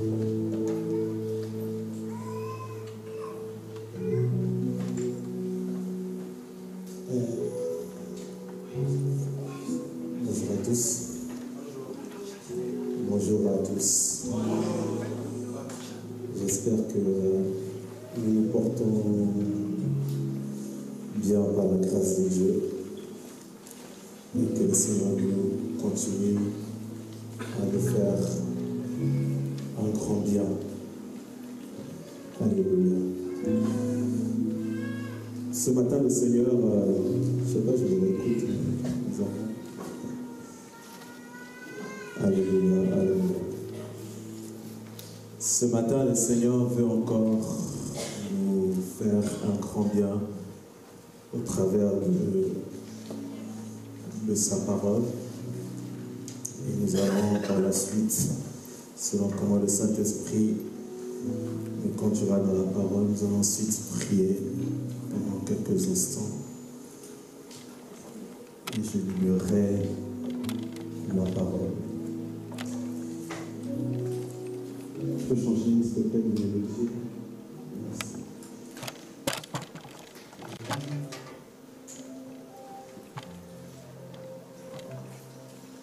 Bonjour à tous. Bonjour à tous. J'espère que nous nous portons bien par la grâce de Dieu et que le Seigneur nous continue à nous faire un grand bien. Alléluia. Ce matin, le Seigneur, je ne sais pas, je le réécoute. Alléluia, alléluia. Ce matin, le Seigneur veut encore nous faire un grand bien au travers de sa parole. Et nous allons par la suite, selon comment le Saint-Esprit nous conduira dans la parole, nous allons ensuite prier pendant quelques instants. Et je lirai la parole. Je peux changer, s'il te plaît, de mélodie. Merci.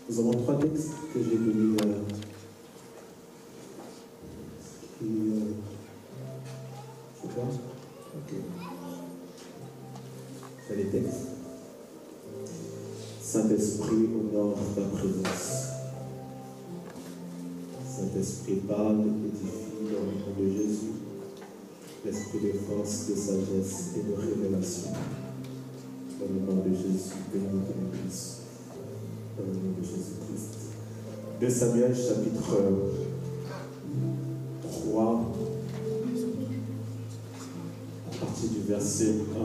Nous avons 3 textes que j'ai donnés c'est quoi? Ok. C'est les textes. Saint-Esprit, honore ta présence. Saint-Esprit parle, édifie dans le nom de Jésus, l'esprit de force, de sagesse et de révélation. Dans le nom de Jésus, bénis ton Église. Dans le nom de Jésus-Christ. 2 Samuel chapitre 3, à partir du verset 1.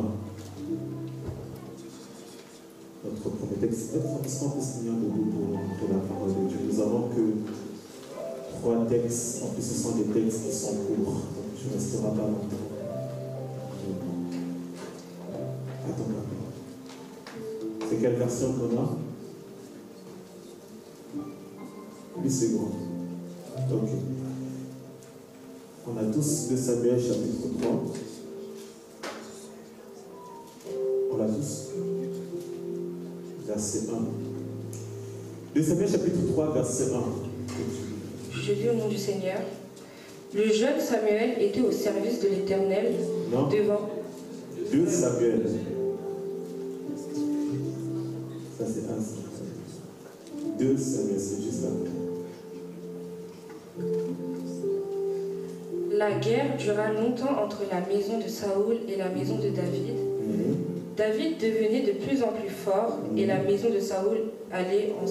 Notre premier texte, est-ce qu'on peut se tenir debout pour la parole de Dieu? Nous avons que 3 textes, en plus ce sont des textes qui sont courts, donc je ne resterai pas longtemps. Attends maintenant. C'est quelle version qu'on a? 8 secondes. Ok. On a tous 2 Samuel chapitre 3. On l'a tous. Verset 1. 2 Samuel chapitre 3, verset 1. Je lis au nom du Seigneur. Le jeune Samuel était au service de l'Éternel devant... 2 Samuel. Ça c'est 1. 2 Samuel, c'est juste là. La guerre dura longtemps entre la maison de Saoul et la maison de David. David devenait de plus en plus fort et la maison de Saoul allait en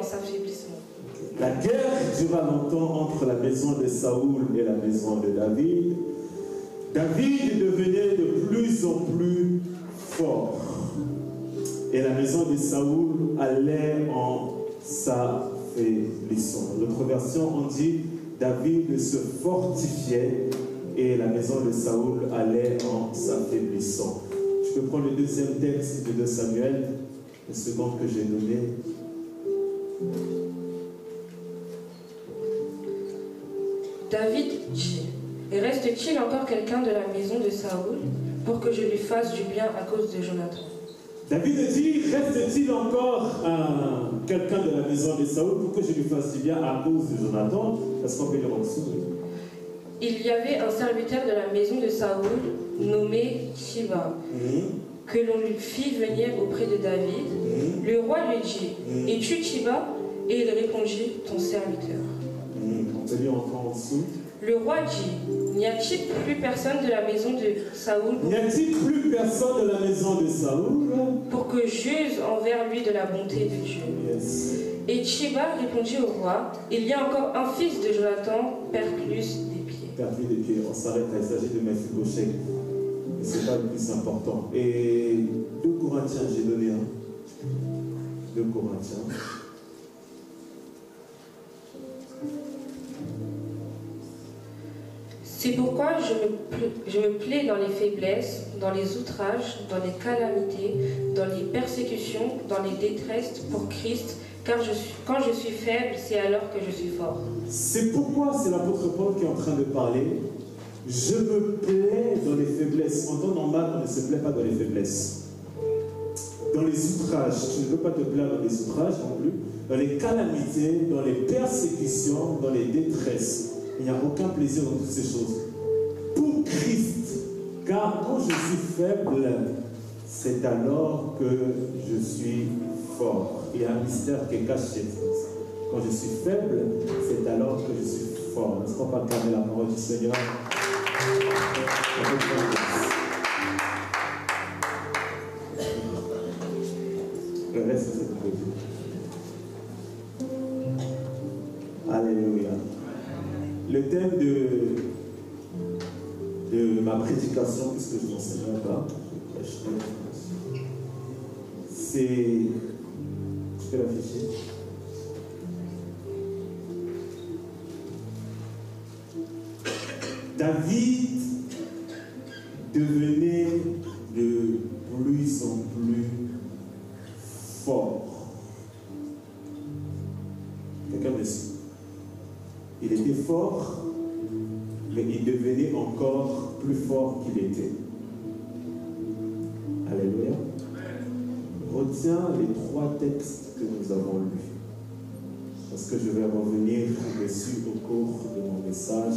s'affaiblissement. La guerre dura longtemps entre la maison de Saoul et la maison de David. David devenait de plus en plus fort. Et la maison de Saoul allait en s'affaiblissant. L'autre version, on dit David se fortifiait et la maison de Saoul allait en s'affaiblissant. Je peux prendre le deuxième texte de 2 Samuel, le second que j'ai donné. David dit, reste-t-il encore quelqu'un de la maison de Saoul pour que je lui fasse du bien à cause de Jonathan? David dit, reste-t-il encore quelqu'un de la maison de Saoul pour que je lui fasse du bien à cause de Jonathan? Est-ce qu'on peut lire en dessous? Il y avait un serviteur de la maison de Saoul nommé Chiba, que l'on lui fit venir auprès de David. Le roi lui dit, es-tu Chiba? Et il répondit, ton serviteur. On peut lire encore en dessous. Le roi dit, n'y a-t-il plus personne de la maison de Saoul N'y a-t-il plus personne de la maison de Saoul pour que j'use envers lui de la bonté de Dieu? Yes. Et Chiba répondit au roi, il y a encore un fils de Jonathan, Perclus des pieds. Perclus des pieds, on s'arrête là, il s'agit de Mephibosheth. Mais ce n'est pas le plus important. Et 2 Corinthiens, j'ai donné un. 2 Corinthiens. C'est pourquoi je me plais dans les faiblesses, dans les outrages, dans les calamités, dans les persécutions, dans les détresses pour Christ, car quand je suis faible, c'est alors que je suis fort. C'est pourquoi c'est l'apôtre Paul qui est en train de parler. Je me plais dans les faiblesses. En temps normal, on ne se plaît pas dans les faiblesses. Dans les outrages, tu ne peux pas te plaire dans les outrages non plus. Dans les calamités, dans les persécutions, dans les détresses. Il n'y a aucun plaisir dans toutes ces choses. Pour Christ, car quand je suis faible, c'est alors que je suis fort. Il y a un mystère qui est caché. Quand je suis faible, c'est alors que je suis fort. N'est-ce qu'on va garder la parole du Seigneur? Le reste, c'est de côté. Alléluia. Le thème de ma prédication, puisque je n'enseigne pas, je prêche, c'est... Je peux l'afficher. David devenait de plus en plus fort. Quelqu'un me suit. Il était fort, mais il devenait encore plus fort qu'il était. Alléluia. Retiens les 3 textes que nous avons lus, parce que je vais revenir dessus au cours de mon message,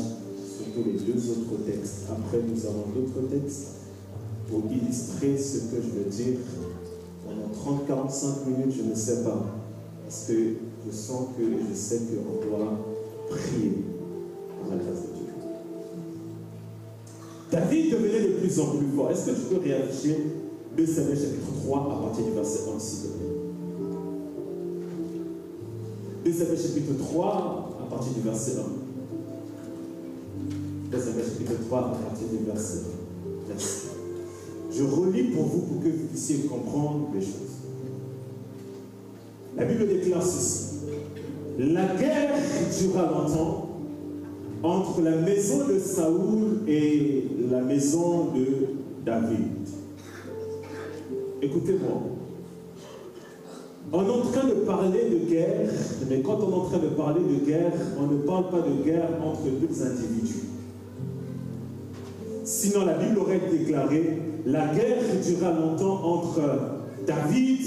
surtout les 2 autres textes. Après, nous avons d'autres textes pour illustrer ce que je veux dire. Pendant 30-45 minutes, je ne sais pas, parce que je sens que je sais qu'on doit prier à la grâce de Dieu. David devenait de plus en plus fort. Est-ce que tu peux réafficher 2 Samuel chapitre 3 à partir du verset 1, s'il te plaît? 2 Samuel chapitre 3 à partir du verset 1. 2 Samuel chapitre 3 à partir du verset 1. Merci. Je relis pour vous pour que vous puissiez comprendre les choses. La Bible déclare ceci. La guerre dura longtemps entre la maison de Saoul et la maison de David. Écoutez-moi. On est en train de parler de guerre, mais quand on est en train de parler de guerre, on ne parle pas de guerre entre 2 individus. Sinon, la Bible aurait déclaré la guerre dura longtemps entre David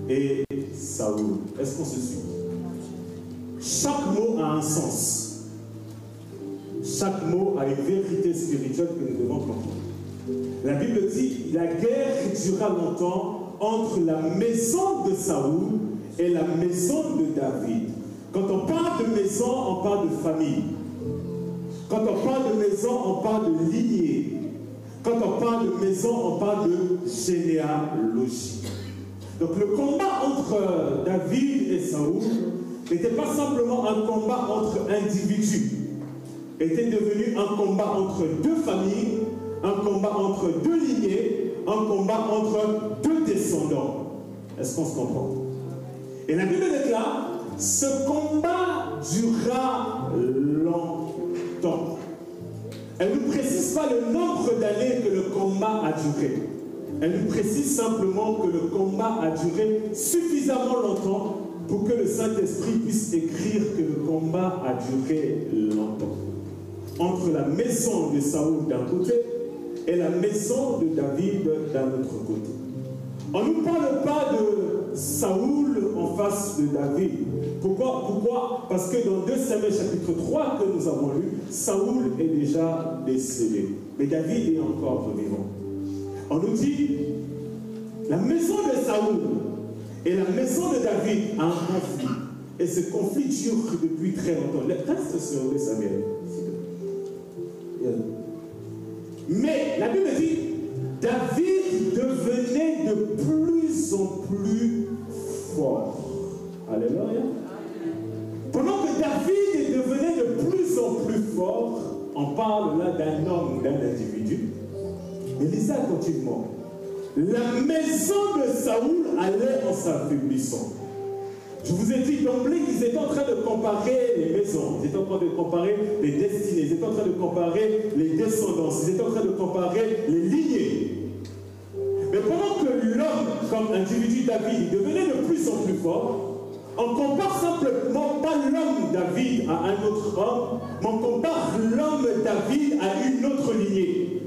et Saoul. Est-ce qu'on se suit? Chaque mot a un sens. Chaque mot a une vérité spirituelle que nous devons comprendre. La Bible dit la guerre dura longtemps entre la maison de Saoul et la maison de David. Quand on parle de maison, on parle de famille. Quand on parle de maison, on parle de lignée. Quand on parle de maison, on parle de généalogie. Donc le combat entre David et Saoul n'était pas simplement un combat entre individus. Était devenu un combat entre 2 familles, un combat entre 2 lignées, un combat entre 2 descendants. Est-ce qu'on se comprend? Et la Bible déclare, ce combat dura longtemps. Elle ne précise pas le nombre d'années que le combat a duré. Elle nous précise simplement que le combat a duré suffisamment longtemps pour que le Saint-Esprit puisse écrire que le combat a duré longtemps. Entre la maison de Saoul d'un côté et la maison de David d'un autre côté. On ne nous parle pas de Saoul en face de David. Pourquoi? Parce que dans 2 Samuel chapitre 3 que nous avons lu, Saoul est déjà décédé. Mais David est encore vivant. On nous dit, la maison de Saoul et la maison de David a un conflit. Et ce conflit dure depuis très longtemps. Reste sur 2 Samuel. Mais la Bible dit, David devenait de plus en plus fort. Alléluia. Pendant que David devenait de plus en plus fort, on parle là d'un homme, d'un individu. Mais lisez attentivement. La maison de Saoul allait en s'affaiblissant. Je vous ai dit d'emblée qu'ils étaient en train de comparer les maisons, ils étaient en train de comparer les destinées, ils étaient en train de comparer les descendances, ils étaient en train de comparer les lignées. Mais pendant que l'homme, comme individu David, devenait de plus en plus fort, On ne compare simplement pas l'homme David à un autre homme, mais on compare l'homme David à une autre lignée.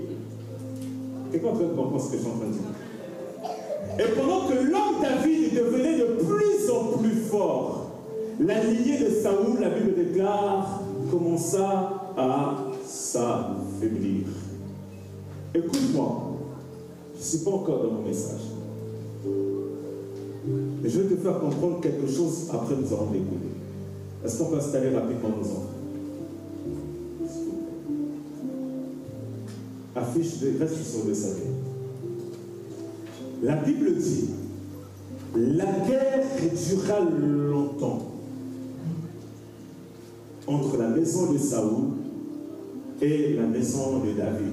Quelqu'un est en train de comprendre ce que je suis en train de dire? Et pendant que l'homme David devenait de plus en plus fort, la lignée de Saoul, la Bible déclare, commença à s'affaiblir. Écoute-moi, je ne suis pas encore dans mon message. Mais je vais te faire comprendre quelque chose après nous allons l'écouter. Est-ce qu'on peut installer rapidement nos enfants? Affiche, reste sur le salut. La Bible dit, la guerre dura longtemps entre la maison de Saoul et la maison de David.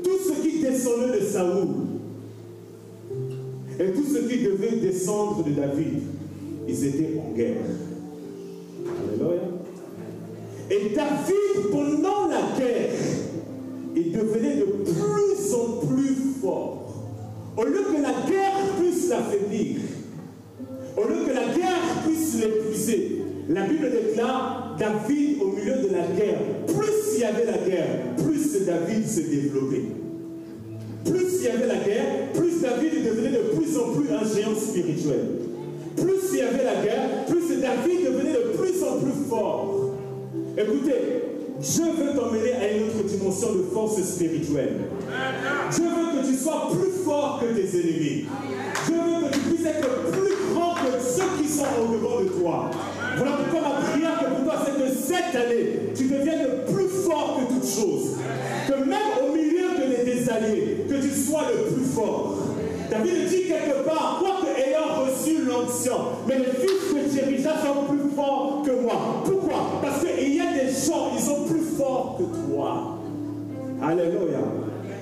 Tout ce qui descendait de Saoul et tout ce qui devait descendre de David, ils étaient en guerre. Alléluia. Et David, pendant la guerre, il devenait de plus en plus fort. Au lieu que la guerre puisse l'affaiblir, au lieu que la guerre puisse l'épuiser, la Bible déclare David au milieu de la guerre. Plus il y avait la guerre, plus David se développait. Plus il y avait la guerre, plus David devenait de plus en plus un géant spirituel. Plus il y avait la guerre, plus David devenait de plus en plus fort. Écoutez, Dieu veut t'emmener à une autre dimension de force spirituelle. Dieu veut que tu sois plus fort que tes ennemis. Dieu veut que tu puisses être plus grand que ceux qui sont au-devant de toi. Voilà pourquoi ma prière que pour toi, c'est que cette année, tu deviennes plus fort que toute chose. Que même au milieu de tes alliés, que tu sois le plus fort. David dit quelque part, quoique ayant reçu l'onction, mais les fils de Jérisha sont plus forts que moi. Pourquoi? Parce qu'il y a des gens, ils sont plus forts que toi. Alléluia.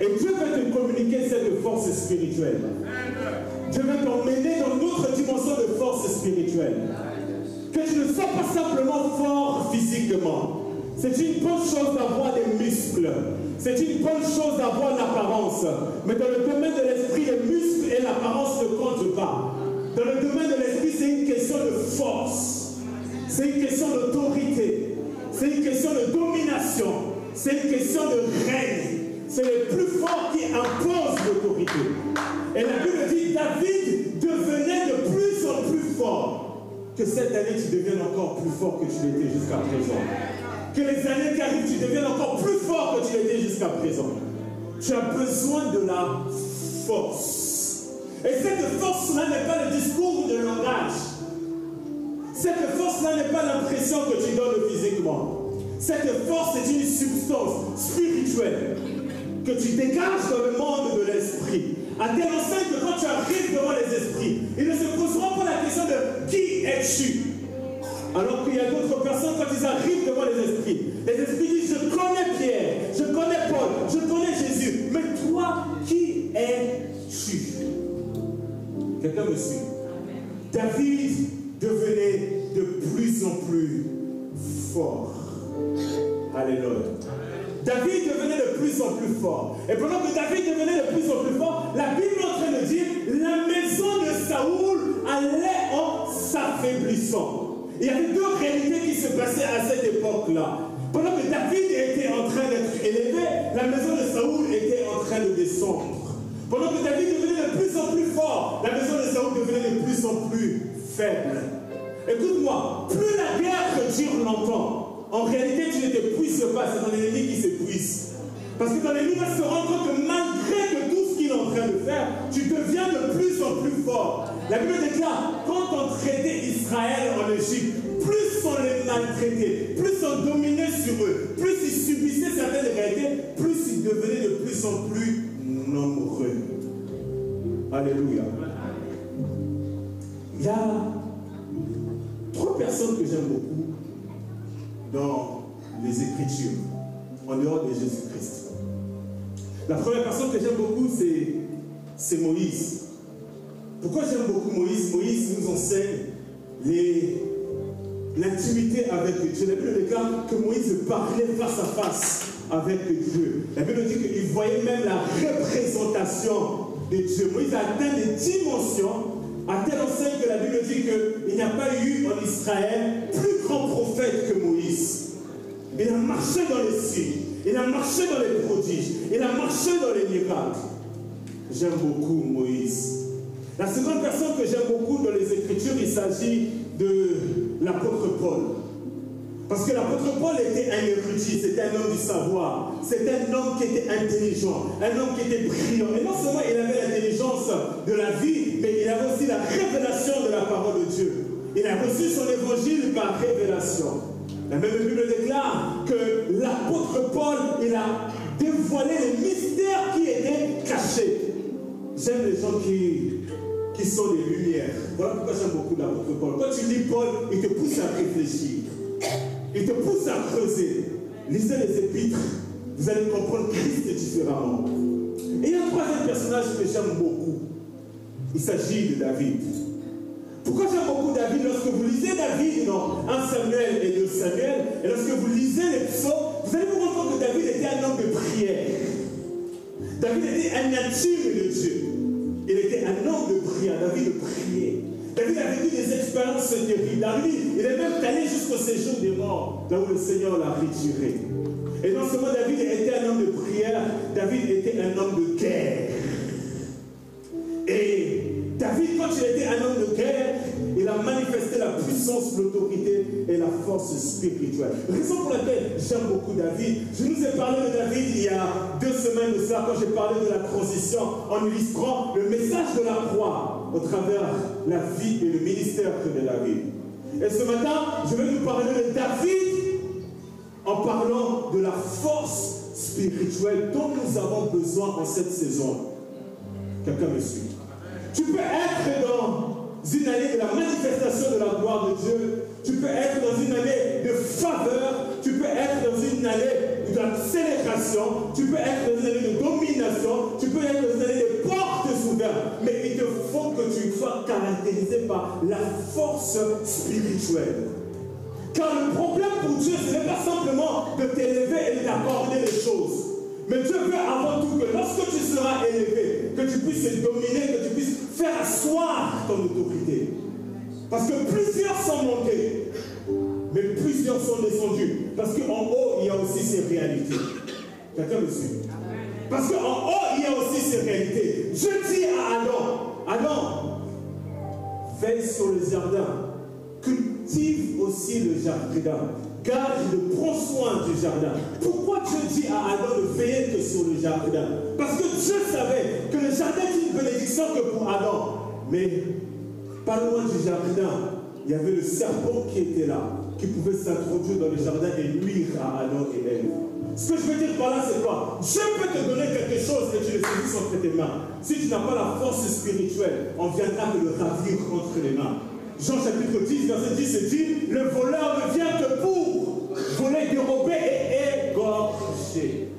Et Dieu veut te communiquer cette force spirituelle. Dieu veut t'emmener dans notre dimension de force spirituelle. Que tu ne sois pas simplement fort physiquement. C'est une bonne chose d'avoir des muscles. C'est une bonne chose d'avoir l'apparence. Mais dans le domaine de l'esprit, les muscles et l'apparence ne comptent pas. Dans le domaine de l'esprit, c'est une question de force. C'est une question d'autorité. C'est une question de domination. C'est une question de règne. C'est les plus forts qui imposent l'autorité. Et la Bible dit, David devenait de plus en plus fort. Que cette année, tu deviennes encore plus fort que tu l'étais jusqu'à présent. Que les années qui arrivent, tu deviennes encore plus fort que tu l'étais jusqu'à présent. Tu as besoin de la force. Et cette force-là n'est pas le discours de langage. Cette force-là n'est pas l'impression que tu donnes physiquement. Cette force est une substance spirituelle que tu dégages dans le monde de l'esprit. À telle enseigne que quand tu arrives devant les esprits, ils ne se poseront pas la question de qui es-tu. Alors qu'il y a d'autres personnes, quand ils arrivent devant les esprits disent, je connais Pierre, je connais Paul, je connais Jésus, mais toi, qui es-tu? Quelqu'un me suit? David devenait de plus en plus fort. Alléluia. David devenait de plus en plus fort. Et pendant que David devenait de plus en plus fort, la Bible est en train de dire, la maison de Saoul allait en s'affaiblissant. Il y avait deux réalités qui se passaient à cette époque-là. Pendant que David était en train d'être élevé, la maison de Saoul était en train de descendre. Pendant que David devenait de plus en plus fort, la maison de Saoul devenait de plus en plus faible. Écoute-moi, plus la guerre dure longtemps, en réalité tu ne t'épuises pas, c'est ton ennemi qui s'épuise. Parce que ton ennemi va se rendre compte que malgré que tout ce qu'il est en train de faire, tu deviens de plus en plus fort. La Bible déclare, quand on traitait Israël en Égypte, plus on les maltraitait, plus on dominait sur eux, plus ils subissaient certaines réalités, plus ils devenaient de plus en plus nombreux. Alléluia. Il y a 3 personnes que j'aime beaucoup dans les Écritures, en dehors de Jésus-Christ. La première personne que j'aime beaucoup, c'est Moïse. Pourquoi j'aime beaucoup Moïse? Moïse nous enseigne l'intimité avec Dieu. La Bible déclare que Moïse parlait face à face avec Dieu. La Bible dit qu'il voyait même la représentation de Dieu. Moïse a atteint des dimensions À telle enseigne que la Bible dit qu'il n'y a pas eu en Israël plus grand prophète que Moïse. Il a marché dans les signes, il a marché dans les prodiges, il a marché dans les miracles. J'aime beaucoup Moïse. La seconde personne que j'aime beaucoup dans les Écritures, il s'agit de l'apôtre Paul. Parce que l'apôtre Paul était un érudit, c'était un homme du savoir, c'était un homme qui était intelligent, un homme qui était brillant. Et non seulement il avait l'intelligence de la vie, mais il avait aussi la révélation de la parole de Dieu. Il a reçu son évangile par révélation. La même Bible déclare que l'apôtre Paul, il a dévoilé les mystères qui étaient cachés. J'aime les gens qui sont des lumières. Voilà pourquoi j'aime beaucoup l'apôtre Paul. Quand tu lis Paul, il te pousse à réfléchir. Il te pousse à creuser. Lisez les épîtres, vous allez comprendre Christ différemment. Et il y a un troisième personnage que j'aime beaucoup. Il s'agit de David. Pourquoi j'aime beaucoup David? Lorsque vous lisez David dans 1 Samuel et 2 Samuel, et lorsque vous lisez les psaumes, vous allez vous rendre compte que David était un homme de prière. David était un intime de Dieu. Il était un homme de prière. David priait. David a vécu des expériences terribles. David, il est même allé jusqu'au séjour des morts, là où le Seigneur l'a retiré. Et non seulement David était un homme de prière, David était un homme de guerre. Et David, quand il était un homme de guerre, il a manifesté la puissance, l'autorité et la force spirituelle. Raison pour laquelle j'aime beaucoup David. Je nous ai parlé de David il y a 2 semaines de cela, quand j'ai parlé de la transition, en illustrant le message de la croix au travers la vie et le ministère de David. Et ce matin, je vais nous parler de David en parlant de la force spirituelle dont nous avons besoin en cette saison. Quelqu'un me suit? Tu peux être dans une année de la manifestation de la gloire de Dieu. Tu peux être dans une année de faveur. Tu peux être dans une année de célébration. Tu peux être dans une année de domination. Tu peux être dans une année de portes ouvertes. Mais il te faut que tu sois caractérisé par la force spirituelle. Car le problème pour Dieu, ce n'est pas simplement de t'élever et d'accorder les choses. Mais Dieu veut avant tout que lorsque tu seras élevé, que tu puisses dominer, que tu puisses faire asseoir ton autorité. Parce que plusieurs sont montés, mais plusieurs sont descendus. Parce qu'en haut, il y a aussi ces réalités. Quelqu'un me suit? Parce qu'en haut, il y a aussi ces réalités. Je dis à Adam, veille sur le jardin, cultive aussi le jardin. Garde, prends soin du jardin. Pourquoi Dieu dit à Adam de veiller que sur le jardin? Parce que Dieu savait que le jardin est une bénédiction que pour Adam. Mais pas loin du jardin, il y avait le serpent qui était là, qui pouvait s'introduire dans le jardin et nuire à Adam et Ève. Ce que je veux dire par là, c'est quoi? Dieu peut te donner quelque chose que tu le saisis entre tes mains. Si tu n'as pas la force spirituelle, on viendra te le ravir entre les mains. Jean chapitre 10, verset 10, c'est dit, le voleur ne vient que pour voler, dérober et égorger.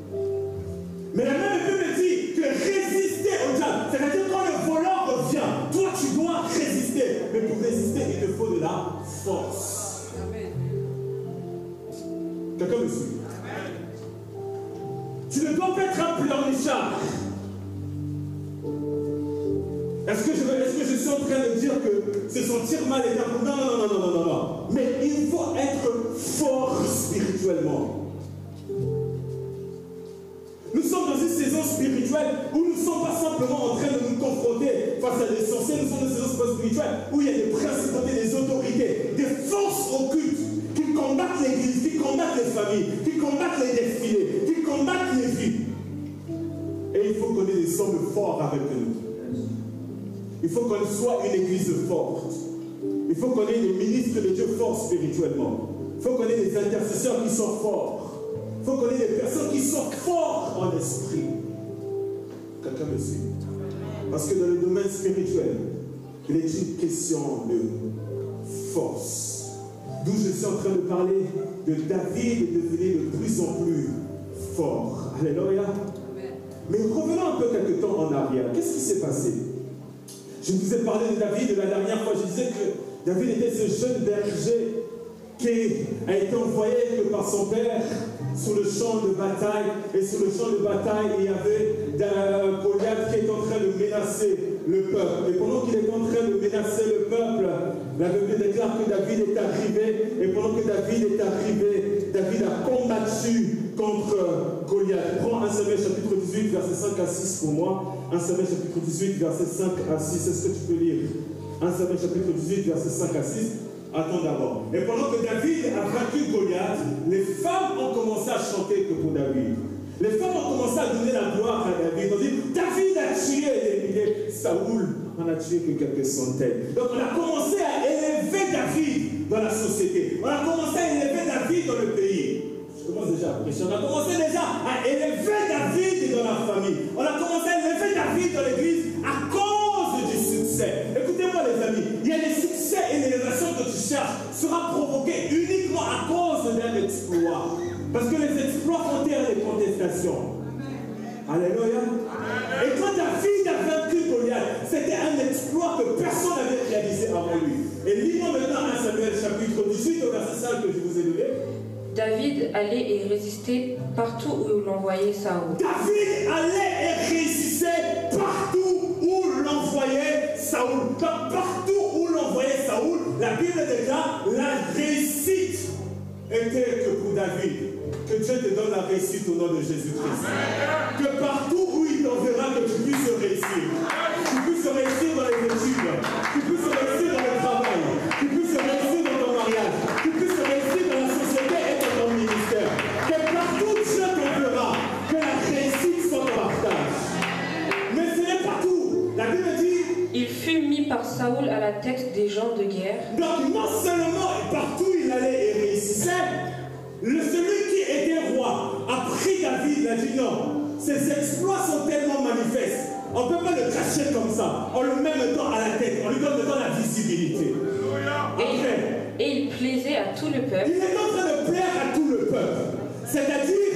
Mais la même Bible dit que résister au diable, c'est-à-dire quand le voleur revient, toi tu dois résister. Mais pour résister, il te faut de la force. Amen. Quelqu'un me suit? Tu ne dois pas être un pleurnichard. Est-ce que je suis en train de dire que se sentir mal est un problème? Non. Mais il faut être fort spirituellement. Nous sommes dans une saison spirituelle où nous ne sommes pas simplement en train de nous confronter face à des sorciers, nous sommes dans une saison spirituelle où il y a des principautés, des autorités, des forces occultes qui combattent l'Église, qui combattent les familles, qui combattent les défilés, qui combattent les vies. Et il faut qu'on ait des sommes forts avec nous. Il faut qu'on soit une église forte. Il faut qu'on ait des ministres de Dieu forts spirituellement. Il faut qu'on ait des intercesseurs qui sont forts. Il faut qu'on ait des personnes qui sont fortes en esprit. Quelqu'un me suit? Parce que dans le domaine spirituel, il est une question de force. D'où je suis en train de parler de David devenir de plus en plus fort. Alléluia. Mais revenons un peu quelque temps en arrière. Qu'est-ce qui s'est passé? Je vous ai parlé de David la dernière fois. Je disais que David était ce jeune berger qui a été envoyé par son père sur le champ de bataille. Et sur le champ de bataille, il y avait Goliath qui est en train de menacer le peuple. Et pendant qu'il est en train de menacer le peuple, la Bible déclare que David est arrivé. Et pendant que David est arrivé, David a combattu contre Goliath. Prends 1 Samuel chapitre 18, versets 5 à 6 pour moi. 1 Samuel chapitre 18, versets 5 à 6. Est-ce que tu peux lire 1 Samuel chapitre 18, versets 5 à 6. Attends d'abord. Et pendant que David a vaincu Goliath, les femmes ont commencé à chanter que pour David. Les femmes ont commencé à donner la gloire à David. On dit, David a tué des milliers. Saoul en a tué que quelques centaines. Donc on a commencé à élever David dans la société. On a commencé à élever David dans le pays. Je commence déjà à prêcher. On a commencé déjà à élever David dans la famille. On a commencé à élever David dans l'église à cause du succès. Écoutez-moi les amis, il y a des succès et l'élévation que tu cherches sera provoquée uniquement à cause d'un exploit. Parce que les exploits font taire les contestations. Alléluia. Et quand David a vaincu Goliath, c'était un exploit que personne n'avait réalisé avant lui. Et lisons maintenant 1 Samuel chapitre 18 au verset 5 que je vous ai donné. David allait et résistait partout où l'envoyait Saoul. David allait et résistait partout où l'envoyait Saoul. Donc partout où l'envoyait Saoul, la Bible déclare la réussite était que pour David. Que Dieu te donne la réussite au nom de Jésus-Christ. Que partout où il t'enverra, que tu puisses réussir. Tu puisses réussir dans les études. Tu puisses réussir dans le travail. Tu puisses réussir dans ton mariage. Tu puisses réussir dans la société et dans ton ministère. Que partout Dieu t'enverra, que la réussite soit en partage. Mais ce n'est pas tout. La Bible dit... Il fut mis par Saoul à la tête des gens de guerre. Donc non seulement partout il allait et réussissait, celui qui était roi a pris David, il a dit non, ses exploits sont tellement manifestes, on ne peut pas le cacher comme ça, on le met maintenant à la tête, on lui donne maintenant la visibilité. Et il plaisait à tout le peuple. Il est en train de plaire à tout le peuple. C'est-à-dire,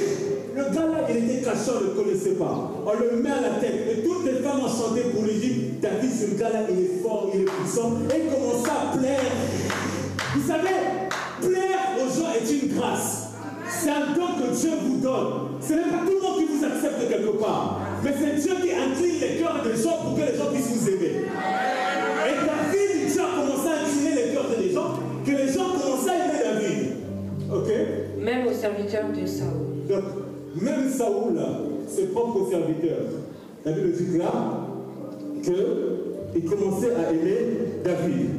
le gars-là, il était caché, on ne le connaissait pas. On le met à la tête. Et toutes les femmes ont chanté pour lui dire, David, ce gars-là, il est fort, il est puissant. Et il commençait à plaire. Vous savez, plaire aux gens est une grâce. C'est un don que Dieu vous donne. Ce n'est pas tout le monde qui vous accepte quelque part. Mais c'est Dieu qui incline les cœurs des gens pour que les gens puissent vous aimer. Et David, Dieu a commencé à incliner les cœurs des gens, que les gens commençaient à aimer David. Ok? Même aux serviteurs de Saoul. Donc, même Saoul, ses propres serviteurs, la Bible dit là qu'il commençait à aimer David.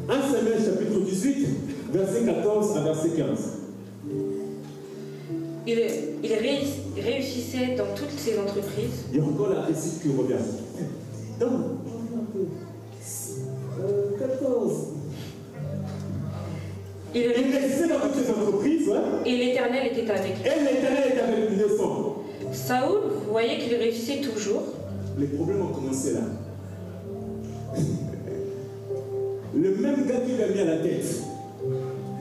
1 Samuel chapitre 18, verset 14 à verset 15. Il réussissait dans toutes ses entreprises. Il y a encore la réussite qui revient. Donc, un peu. 14. Il réussissait dans toutes ses entreprises, ouais. Et l'Éternel était avec lui. Et l'Éternel était avec lui, descend. Saoul voyait qu'il réussissait toujours. Les problèmes ont commencé là. Le même gars qui lui a mis à la tête,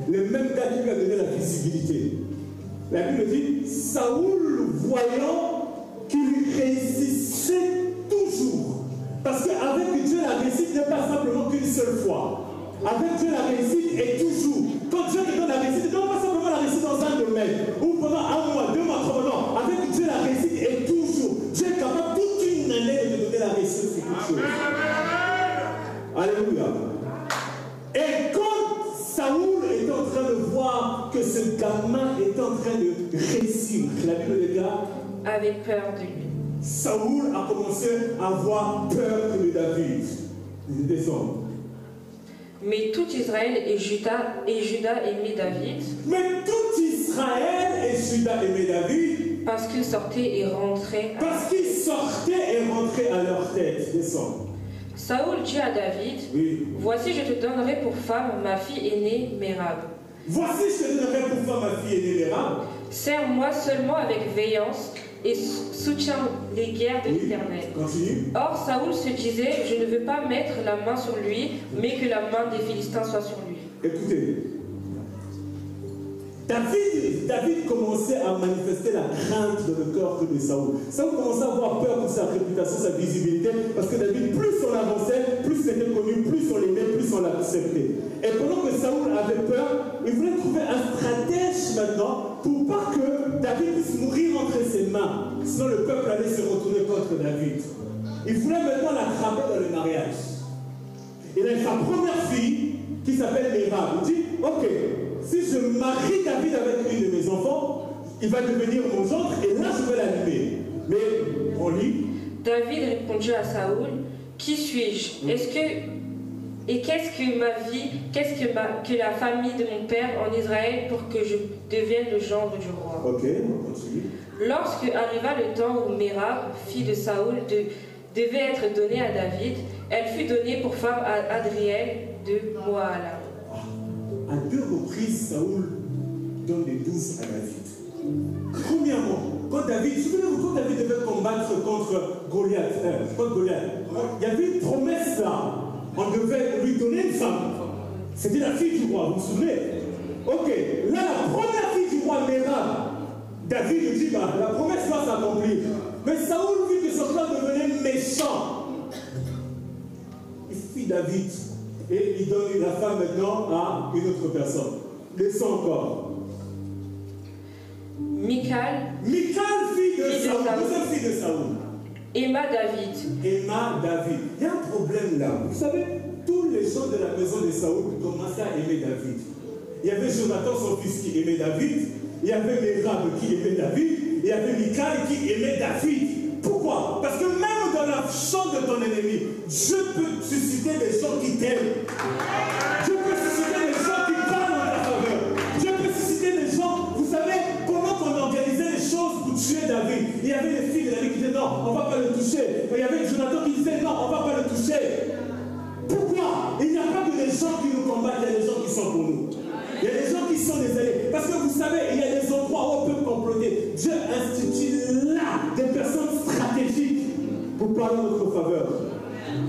le même gars qui lui a donné la visibilité. La Bible dit, Saoul, voyant qu'il réussissait toujours. Parce qu'avec Dieu, la réussite n'est pas simplement qu'une seule fois. Avec Dieu, la réussite est toujours. Quand Dieu te donne la réussite, ne donne pas simplement la réussite dans un domaine, ou pendant un mois, 2 mois, 3 mois. Non. Avec Dieu, la réussite est toujours. Dieu est capable toute une année de te donner la réussite sur quelque chose. Alléluia. Et quand Saoul est en train de voir que ce gamin est en train de réussir, la Bible déclare, avait peur de lui. Saoul a commencé à avoir peur de David. Il descend. Mais tout Israël et Juda aimaient David. Mais tout Israël et Juda aimaient David. Parce qu'il sortait et rentrait. Parce qu'ils sortaient et rentraient à leur tête. Descend. Saoul dit à David, oui. Voici, je te donnerai pour femme ma fille aînée Mérab. Voici, je te donnerai pour femme ma fille aînée Mérab. Sers-moi seulement avec veillance et soutiens les guerres de l'Éternel. Continue. Or, Saoul se disait, je ne veux pas mettre la main sur lui, mais que la main des Philistins soit sur lui. Écoutez, David commençait à manifester la crainte dans le cœur de Saoul. Saoul commençait à avoir peur pour sa réputation, sa visibilité, parce que David, plus on avançait, plus c'était connu, plus on l'aimait, plus on l'acceptait. Et pendant que Saoul avait peur, il voulait trouver un stratège maintenant pour pas que David puisse mourir entre ses mains. Sinon le peuple allait se retourner contre David. il voulait maintenant l'attraper dans le mariage. Il a sa première fille qui s'appelle Mérab. Il dit, ok, si je marie David avec une de mes enfants, il va devenir mon gendre et là je vais l'allumer. Mais on lit. David répondit à Saoul, qui suis-je? Qu'est-ce que ma vie, que la famille de mon père en Israël pour que je devienne le gendre du roi? Ok, on continue. Lorsque arriva le temps où Mérab, fille de Saoul, devait être donnée à David, elle fut donnée pour femme à Adriel de Moala. À 2 reprises, Saoul donne des 12 à David. Premièrement, quand David devait combattre contre Goliath, il y avait une promesse là. On devait lui donner une femme. C'était la fille du roi, vous vous souvenez? Ok, là, la première fille du roi, Mérab, David lui dit, bah, la promesse va s'accomplir. Mais Saoul, vu que son plan devenait méchant, il fuit David et il donne la femme maintenant à une autre personne. Laissons encore. Michal, fille de Saoul, deuxième fille de Saoul. Emma David. Il y a un problème là. Vous savez, tous les gens de la maison de Saoul commençaient à aimer David. Il y avait Jonathan, son fils, qui aimait David. Il y avait Mérab qui aimait David. Il y avait Michal qui aimait David. Pourquoi? Parce que même dans la chambre de ton ennemi, je peux susciter des gens qui t'aiment. Je peux susciter des gens qui parlent en ta faveur. Je peux susciter des gens, vous savez, comment on organisait les choses pour tuer David. Il y avait les filles de David qui disaient non, on ne va pas le toucher. Il y avait Jonathan qui disait non, on ne va pas le toucher. Pourquoi? Il n'y a pas que des gens qui nous combattent, il y a des gens qui sont pour nous. Il y a des gens qui sont des alliés. Parce que vous savez, il y a des endroits où on peut comploter. Dieu institue là des personnes stratégiques pour parler en notre faveur.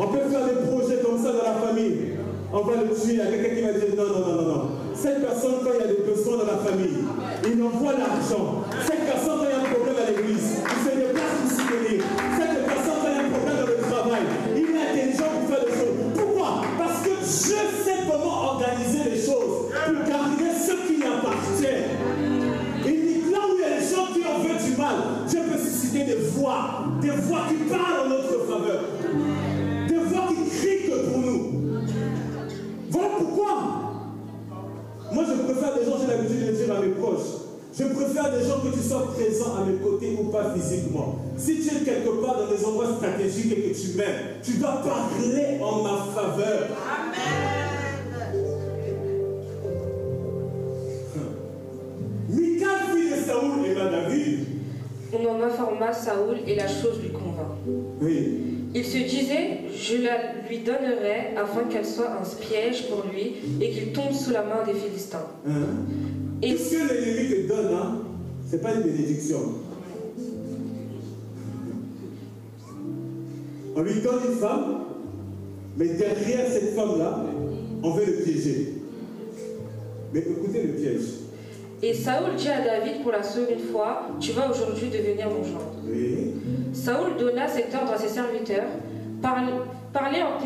On peut faire des projets comme ça dans la famille. On va le tuer. Il y a quelqu'un qui va dire non. Cette personne, quand il y a des besoins dans la famille, il envoie l'argent. Cette personne, quand il y a un problème à l'église, il se déplace pour soutenir. Cette personne, quand il y a un problème dans le travail, il est intelligent pour faire des choses. Pourquoi? Parce que je sais comment organiser les choses pour garder ce qui appartient. Il dit là où il y a des gens qui en veulent du mal, je peux susciter des voix qui parlent en notre faveur, des voix qui crient que pour nous. Voilà pourquoi. Moi, je préfère des gens, j'ai l'habitude de dire à mes proches, je préfère des gens que tu sois présent à mes côtés ou pas physiquement. Si tu es quelque part dans des endroits stratégiques et que tu m'aimes, tu dois parler en ma faveur. Amen. Michal, fille de Saoul, et David. On en informa Saoul et la chose lui convint. Oui. Il se disait, je la lui donnerai afin qu'elle soit un piège pour lui et qu'il tombe sous la main des Philistins. Et ce que l'ennemi te donne, ce n'est pas une bénédiction. On lui donne une femme, mais derrière cette femme-là, on veut le piéger. Mais écoutez le piège. Et Saoul dit à David pour la seconde fois, tu vas aujourd'hui devenir mon gendre. Oui. Saoul donna cet ordre à ses serviteurs, parlez en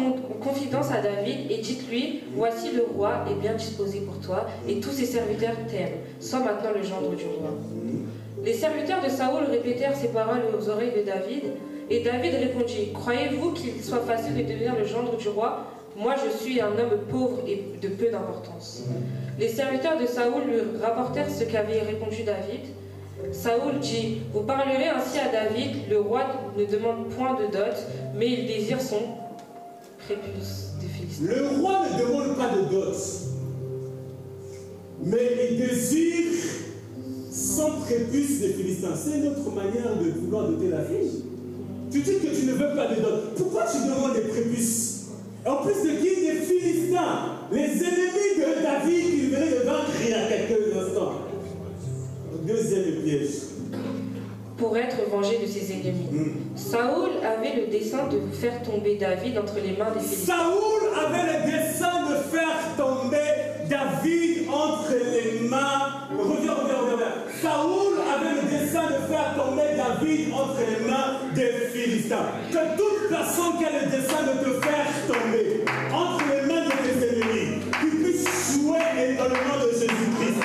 confidence à David et dites-lui, voici le roi est bien disposé pour toi et tous ses serviteurs t'aiment. Sois maintenant le gendre du roi. Les serviteurs de Saoul répétèrent ces paroles aux oreilles de David et David répondit, croyez-vous qu'il soit facile de devenir le gendre du roi? Moi je suis un homme pauvre et de peu d'importance. Les serviteurs de Saoul lui rapportèrent ce qu'avait répondu David. Saoul dit, vous parlerez ainsi à David, le roi ne demande point de dot, mais il désire son prépuce des Philistins. Le roi ne demande pas de dot, mais il désire son prépuce des Philistins. C'est une autre manière de vouloir doter la fille. Tu dis que tu ne veux pas de dot. Pourquoi tu demandes des prépuces? En plus de qui? Des Philistins, les ennemis de David qui venaient de vaincre il y a quelques instants. Deuxième piège. Pour être vengé de ses ennemis. Saoul avait le dessein de faire tomber David entre les mains des Philistins. Saoul avait le dessein de faire tomber David entre les mains. Reviens. Saoul avait le dessein de faire tomber David entre les mains des Philistins. Que toute personne qui a le dessein de te faire tomber entre les mains de tes ennemis, qui puisse jouer dans le nom de Jésus-Christ,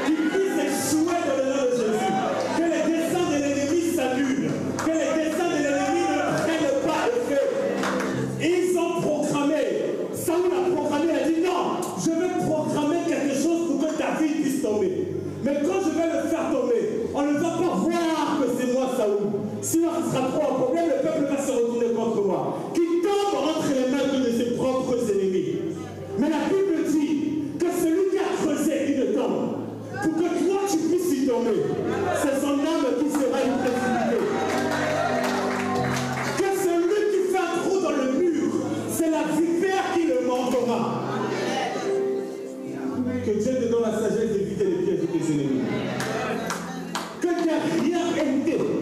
qui puisse échouer dans le nom de Jésus, que les desseins de l'ennemi s'annulent, que les desseins de l'ennemi ne prennent pas effet. ne va pas voir que c'est moi Saoul. Sinon, ce sera trop un problème, le peuple va se retourner contre moi. Qui tombe entre les mains de ses propres ennemis. Mais la Bible dit que celui qui a creusé une tombe, pour que toi tu puisses y tomber, c'est son âme qui sera précipitée. Que celui qui fait un trou dans le mur, c'est la vipère qui le mordra. Que Dieu te donne la sagesse d'éviter les pièges de tes ennemis. Que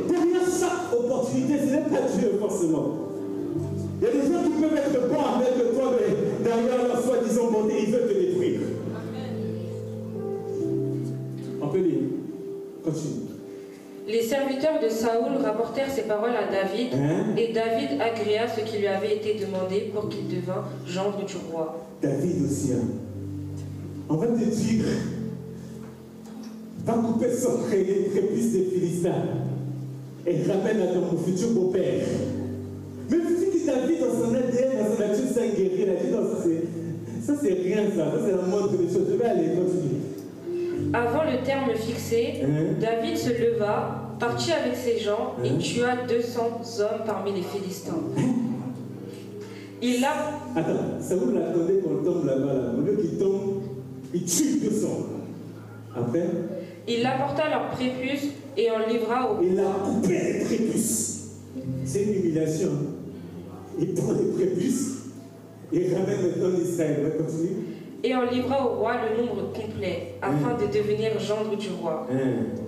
derrière chaque opportunité, ce n'est pas Dieu forcément. Il y a des gens qui peuvent être bons avec toi, mais derrière leur soi-disant bonté, ils veulent te détruire. On peut lire. Continue. Les serviteurs de Saoul rapportèrent ces paroles à David, et David agréa ce qui lui avait été demandé pour qu'il devînt gendre du roi. David aussi, on va te dire, va couper son prépuce des Philistins et ramène à ton futur beau-père. Mais vu que David, dans son ADN, dans son nature, c'est un guerrier, il a dit, non, ça c'est rien, ça c'est la moindre des choses. Je vais aller, continue. Avant le terme fixé, David se leva, partit avec ses gens et tua 200 hommes parmi les Philistins. Il a... Attends, Saoul l'attendait qu'on tombe là-bas, là. Au lieu qu'il tombe, il tue 200. Après, il apporta leur prépuce et en livra au... Il a coupé les prépuces. C'est une humiliation. Il prend les prépuces et ramène maintenant l'Israël. Va continuer. Et en livra au roi le nombre complet, afin de devenir gendre du roi.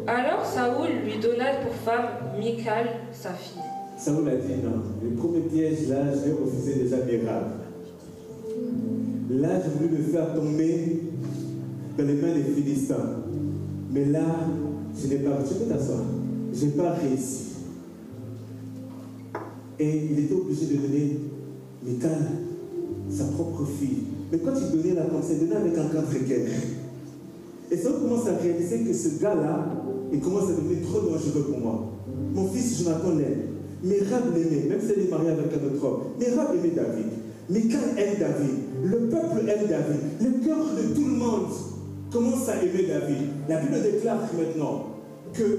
Alors Saoul lui donna pour femme Michal, sa fille. Saoul a dit non, le premier piège là, je vais refuser déjà Mérab. Là, j'ai voulu le faire tomber dans les mains des Philistins. Mais là, je n'ai pas, tu peux t'asseoir, je n'ai pas réussi. Et il était obligé de donner Michal, sa propre fille. Mais quand il donnait la comme ça, il donnait avec un cas précaire. Et ça, on commence à réaliser que ce gars-là, il commence à devenir trop dangereux pour moi. Mon fils, Jonathan l'aime. Mérab l'aimait, même si elle est mariée avec un autre homme. Mérab aimait David. Michal aime David. Le peuple aime David. Le cœur de tout le monde commence à aimer David. La Bible déclare maintenant que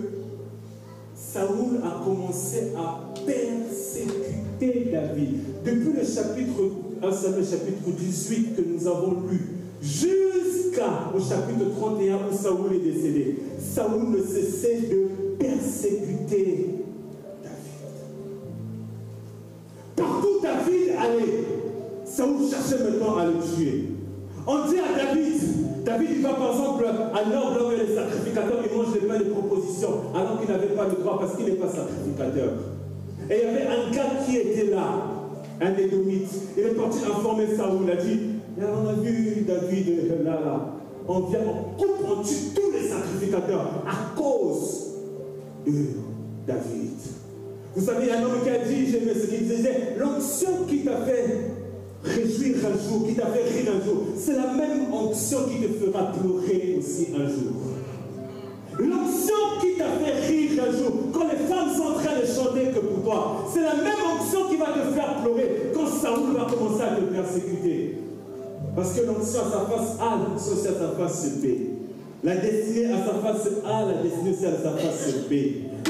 Saoul a commencé à persécuter David. Depuis le chapitre 1 Samuel, chapitre 18 que nous avons lu, jusqu'au chapitre 31 où Saoul est décédé, Saoul ne cessait de persécuter David. Partout David allait, Saoul cherchait maintenant à le tuer. On dit à David il va par exemple à l'ordre là où il y a les sacrificateurs, il mange les pains de proposition, alors qu'il n'avait pas le droit parce qu'il n'est pas sacrificateur. Et il y avait un gars qui était là, un Édomite. Il est parti informer Saoul, il a dit, on a vu David là, on vient, on coupe, on tue tous les sacrificateurs à cause de David. Vous savez, il y a un homme qui a dit, j'aimais ce qu'il disait, l'onction qui t'a fait réjouir un jour, qui t'a fait rire un jour, c'est la même onction qui te fera pleurer aussi un jour. L'onction qui t'a fait rire un jour, quand les femmes sont en train de chanter que pour toi, c'est la même onction qui va te faire pleurer quand Saoul va commencer à te persécuter. Parce que l'onction à sa face A, l'onction aussi à sa face B. La destinée à sa face A, la destinée aussi à sa face B.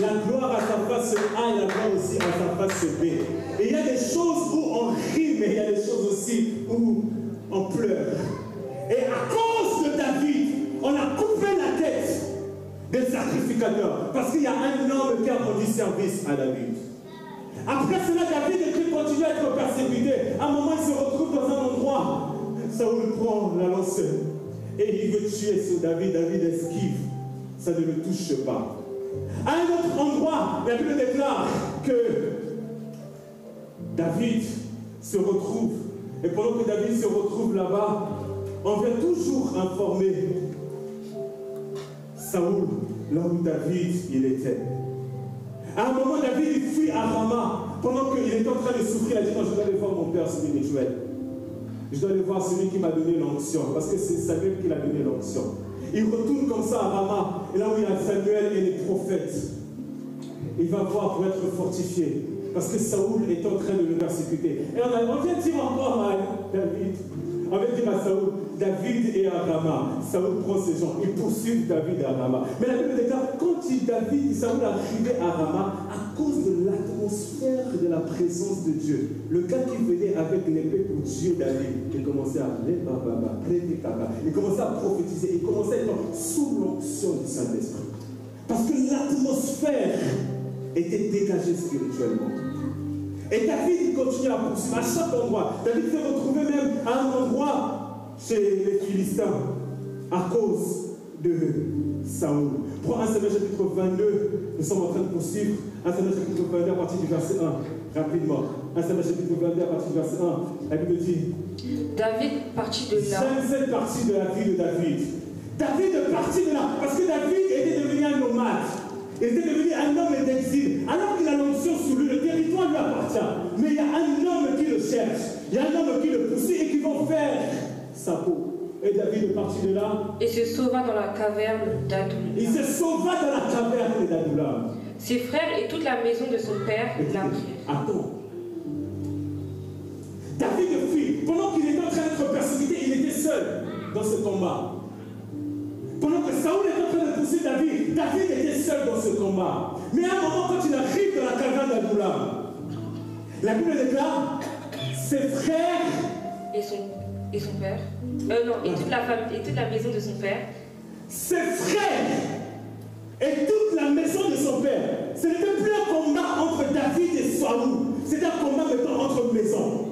La gloire à sa face A et la gloire aussi à sa face B. Et il y a des choses où on rit, mais il y a des choses aussi où on pleure. Et à cause de David, on a coupé la tête des sacrificateurs. Parce qu'il y a un homme qui a rendu service à David. Après cela, David continue à être persécuté. À un moment, il se retrouve dans un endroit. Saoul prend la lance et il veut tuer sur David. David esquive. Ça ne le touche pas. À un autre endroit, la Bible déclare que David se retrouve. Et pendant que David se retrouve là-bas, on vient toujours informer Saoul, là où David il était. À un moment, David il fuit à Rama. Pendant qu'il est en train de souffrir, il a dit non, je dois aller voir mon père spirituel. Je dois aller voir celui qui m'a donné l'onction. Parce que c'est Samuel qui l'a donné l'onction. Il retourne comme ça à Rama. Et là où il y a Samuel et les prophètes, il va voir pour être fortifié. Parce que Saoul est en train de le persécuter. Et on vient dire encore à David, on vient dire à Saoul, David est à Rama, Saoul prend ses gens, ils poursuivent David à Rama. Mais la Bible déclare, quand David et Saoul arrivaient à Rama, à cause de l'atmosphère de la présence de Dieu, le gars qui venait avec l'épée pour Dieu David, il commençait à il commençait à prophétiser, il commençait à être sous l'onction du Saint-Esprit. Parce que l'atmosphère était dégagée spirituellement. Et David continue à poursuivre à chaque endroit. David s'est retrouvé même à un endroit chez les Philistins à cause de Saoul. Prends 1 Samuel chapitre 22, nous sommes en train de poursuivre. 1 Samuel chapitre 22 à partir du verset 1, rapidement. 1 Samuel chapitre 22 à partir du verset 1, la Bible dit David partit de là. J'aime cette partie de la vie de David. David est parti de là parce que David était devenu un nomade. Il était devenu un homme d'exil. Alors qu'il a l'onction sur lui, le territoire lui appartient. Mais il y a un homme qui le cherche. Il y a un homme qui le poursuit et qui va faire sa peau. Et David est parti de là. Et se sauva dans la caverne d'Adoula. Il se sauva dans la caverne d'Adoula. Ses frères et toute la maison de son père l'apprirent. Attends. David fuit. Pendant qu'il était en train d'être persécuté, il était seul dans ce combat. Pendant que Saoul était en train de pousser David, David était seul dans ce combat. Mais à un moment, quand il arrive dans la caverne d'Adoula, la Bible déclare ses frères et son père. Non, et toute la famille, et toute la maison de son père. Ses frères et toute la maison de son père. Ce n'était plus un combat entre David et Saoul. C'était un combat maintenant entre maisons.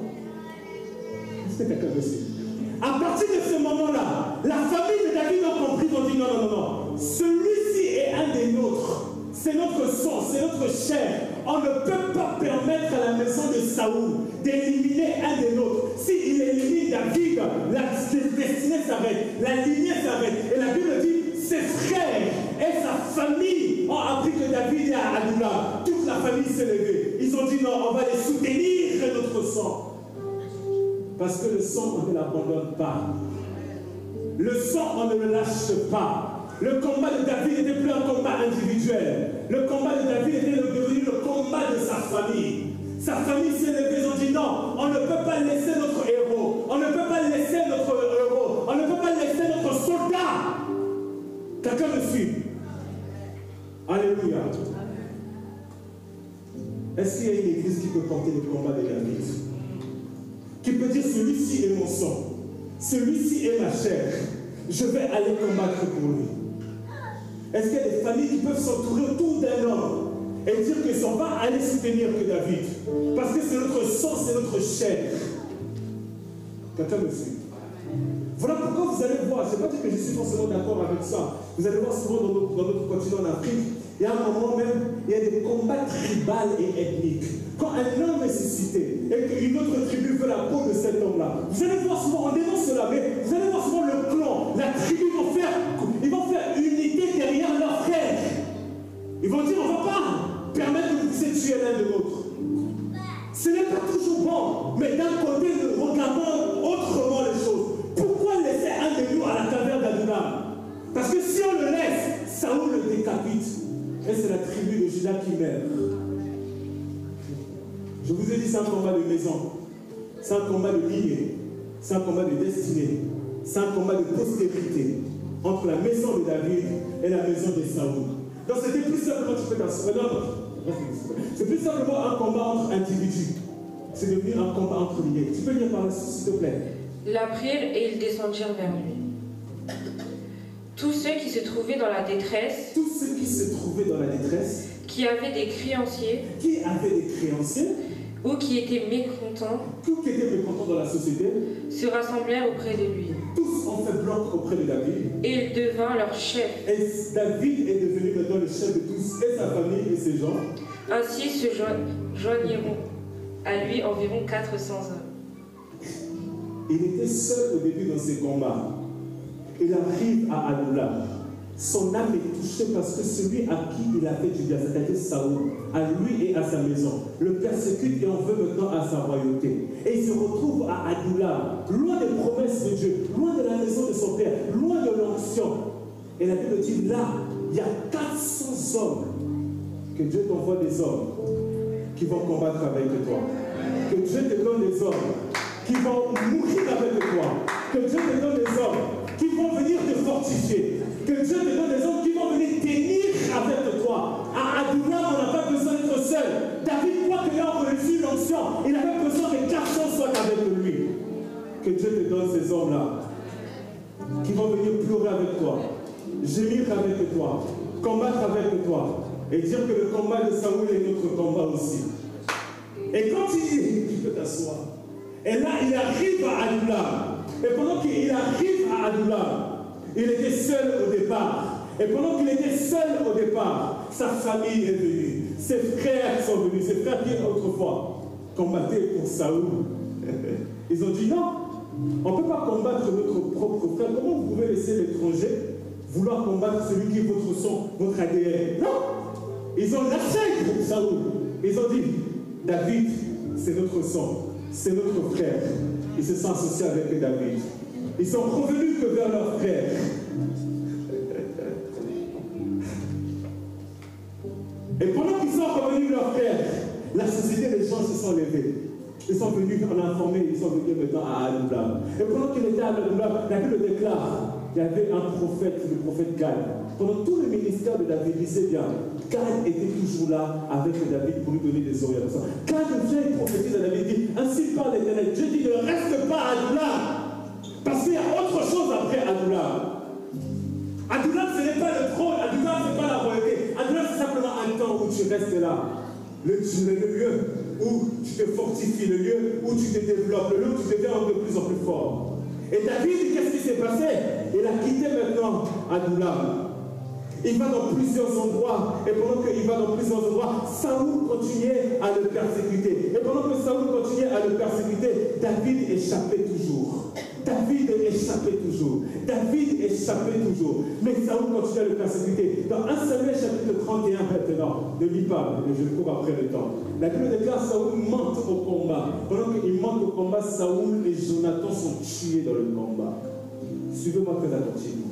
Est-ce que quelqu'un me suit? À partir de ce moment-là, la famille de David a compris, ils ont dit non. Celui-ci est un des nôtres. C'est notre sang, c'est notre chair. On ne peut pas permettre à la maison de Saoul d'éliminer un des nôtres. S'il élimine David, la destinée s'arrête, la lignée s'arrête. Et la Bible dit, ses frères et sa famille ont appris que David est à Adoula. Toute la famille s'est levée. Ils ont dit non, on va les soutenir de notre sang. Parce que le sang, on ne l'abandonne pas. Le sang, on ne le lâche pas. Le combat de David n'était plus un combat individuel. Le combat de David était devenu le combat de sa famille. Sa famille s'est levée, ils ont dit non, on ne peut pas laisser notre héros. On ne peut pas laisser notre héros. On ne peut pas laisser notre soldat. Quelqu'un me suit? Alléluia. Est-ce qu'il y a une église qui peut porter le combat de David? Qui peut dire celui-ci est mon sang, celui-ci est ma chair, je vais aller combattre pour lui. Est-ce qu'il y a des familles qui peuvent s'entourer autour d'un homme et dire que ça va aller soutenir que David? Parce que c'est notre sang, c'est notre chair. Quelqu'un me suit? Voilà pourquoi vous allez voir, je ne sais pas dire que je suis forcément d'accord avec ça, vous allez voir souvent dans notre continent en Afrique, il y a un moment même, il y a des combats tribaux et ethniques. Quand un homme est suscité et qu'une autre tribu veut la peau de cet homme-là, vous allez voir souvent, on dénonce cela, mais vous allez voir souvent le clan, la tribu, ils vont faire unité derrière leurs frères. Ils vont dire, on ne va pas permettre de vous tuer l'un de l'autre. Ce n'est pas toujours bon, mais d'un côté, nous regardons autrement les choses. Pourquoi laisser un de nous à la caverne d'Adoula? Parce que si on le laisse, Saoul le décapite. Et c'est la tribu de Juda qui meurt. Je vous ai dit, c'est un combat de maison. C'est un combat de lignée. C'est un combat de destinée. C'est un combat de postérité entre la maison de David et la maison de Saoul. Donc c'était plus simplement, c'est plus simplement un combat entre individus. C'est devenu un combat entre lignées. Tu peux lire par là, s'il te plaît. Ils l'apprirent et ils descendirent vers lui. Tous ceux qui se trouvaient dans la détresse, qui avaient des créanciers, ou qui étaient mécontents, dans la société, se rassemblèrent auprès de lui. Tous ont fait bloc auprès de David. Et il devint leur chef. Et David est devenu maintenant le chef de tous, et sa famille et ses gens. Ainsi se joigniront à lui environ 400 hommes. Il était seul au début dans ses combats. Il arrive à Adoula. Son âme est touchée parce que celui à qui il a fait du bien, c'est-à-dire Saoul, à lui et à sa maison, le persécute et en veut maintenant à sa royauté. Et il se retrouve à Adoula, loin des promesses de Dieu, loin de la maison de son père, loin de l'onction. Et la Bible dit, là, il y a 400 hommes, que Dieu t'envoie des hommes qui vont combattre avec toi. Que Dieu te donne des hommes qui vont mourir avec toi. Que Dieu te donne des hommes qui vont venir te fortifier. Que Dieu te donne des hommes qui vont venir tenir avec toi. À Adullam, on n'a pas besoin d'être seul. David, quoi qu'il a reçu l'onction, il avait besoin que 400 soient avec lui. Que Dieu te donne ces hommes-là qui vont venir pleurer avec toi, gémir avec toi, combattre avec toi et dire que le combat de Saoul est notre combat aussi. Et quand tu peux t'asseoir, et là il arrive à Adullam, et pendant qu'il arrive à Adullam, il était seul au départ. Et pendant qu'il était seul au départ, sa famille est venue, ses frères sont venus, ses frères qui autrefois combattaient pour Saoul. Ils ont dit non, on ne peut pas combattre notre propre frère. Comment vous pouvez laisser l'étranger vouloir combattre celui qui est votre sang, votre ADN? Non! Ils ont lâché Saoul. Ils ont dit, David, c'est notre sang, c'est notre frère. Ils se sont associés avec David. Ils sont revenus que vers leur frère. Et pendant qu'ils sont revenus leur frère, la société des gens se sont levés. Ils sont venus en informer, ils sont venus maintenant à Adullam. Et pendant qu'il était à Adullam, la Bible déclare, il y avait un prophète, le prophète Gad. Pendant tout le ministère de David, il sait bien, Gad était toujours là avec David pour lui donner des orientations. Gad vient et prophétise à David, dit, ainsi parle l'Éternel. Dieu dit, ne reste pas à Adullam, parce qu'il y a autre chose après Adullam. Adullam, ce n'est pas le trône, Adullam, ce n'est pas la royauté. Adullam, c'est simplement un temps où tu restes là. Le lieu où tu te fortifies, le lieu où tu te développes, le lieu où tu deviens de plus en plus fort. Et David, qu'est-ce qui s'est passé? Il a quitté maintenant Adullam. Il va dans plusieurs endroits, et pendant qu'il va dans plusieurs endroits, Saoul continuait à le persécuter. Et pendant que Saoul continuait à le persécuter, David échappait toujours. David échappait toujours. David échappait toujours. Mais Saoul continuait à le persécuter. Dans 1 Samuel chapitre 31 maintenant, ne lis pas, mais je cours après le temps. La Bible déclare Saoul monte au combat. Pendant qu'il monte au combat, Saoul et Jonathan sont tués dans le combat. Suivez-moi très attentivement.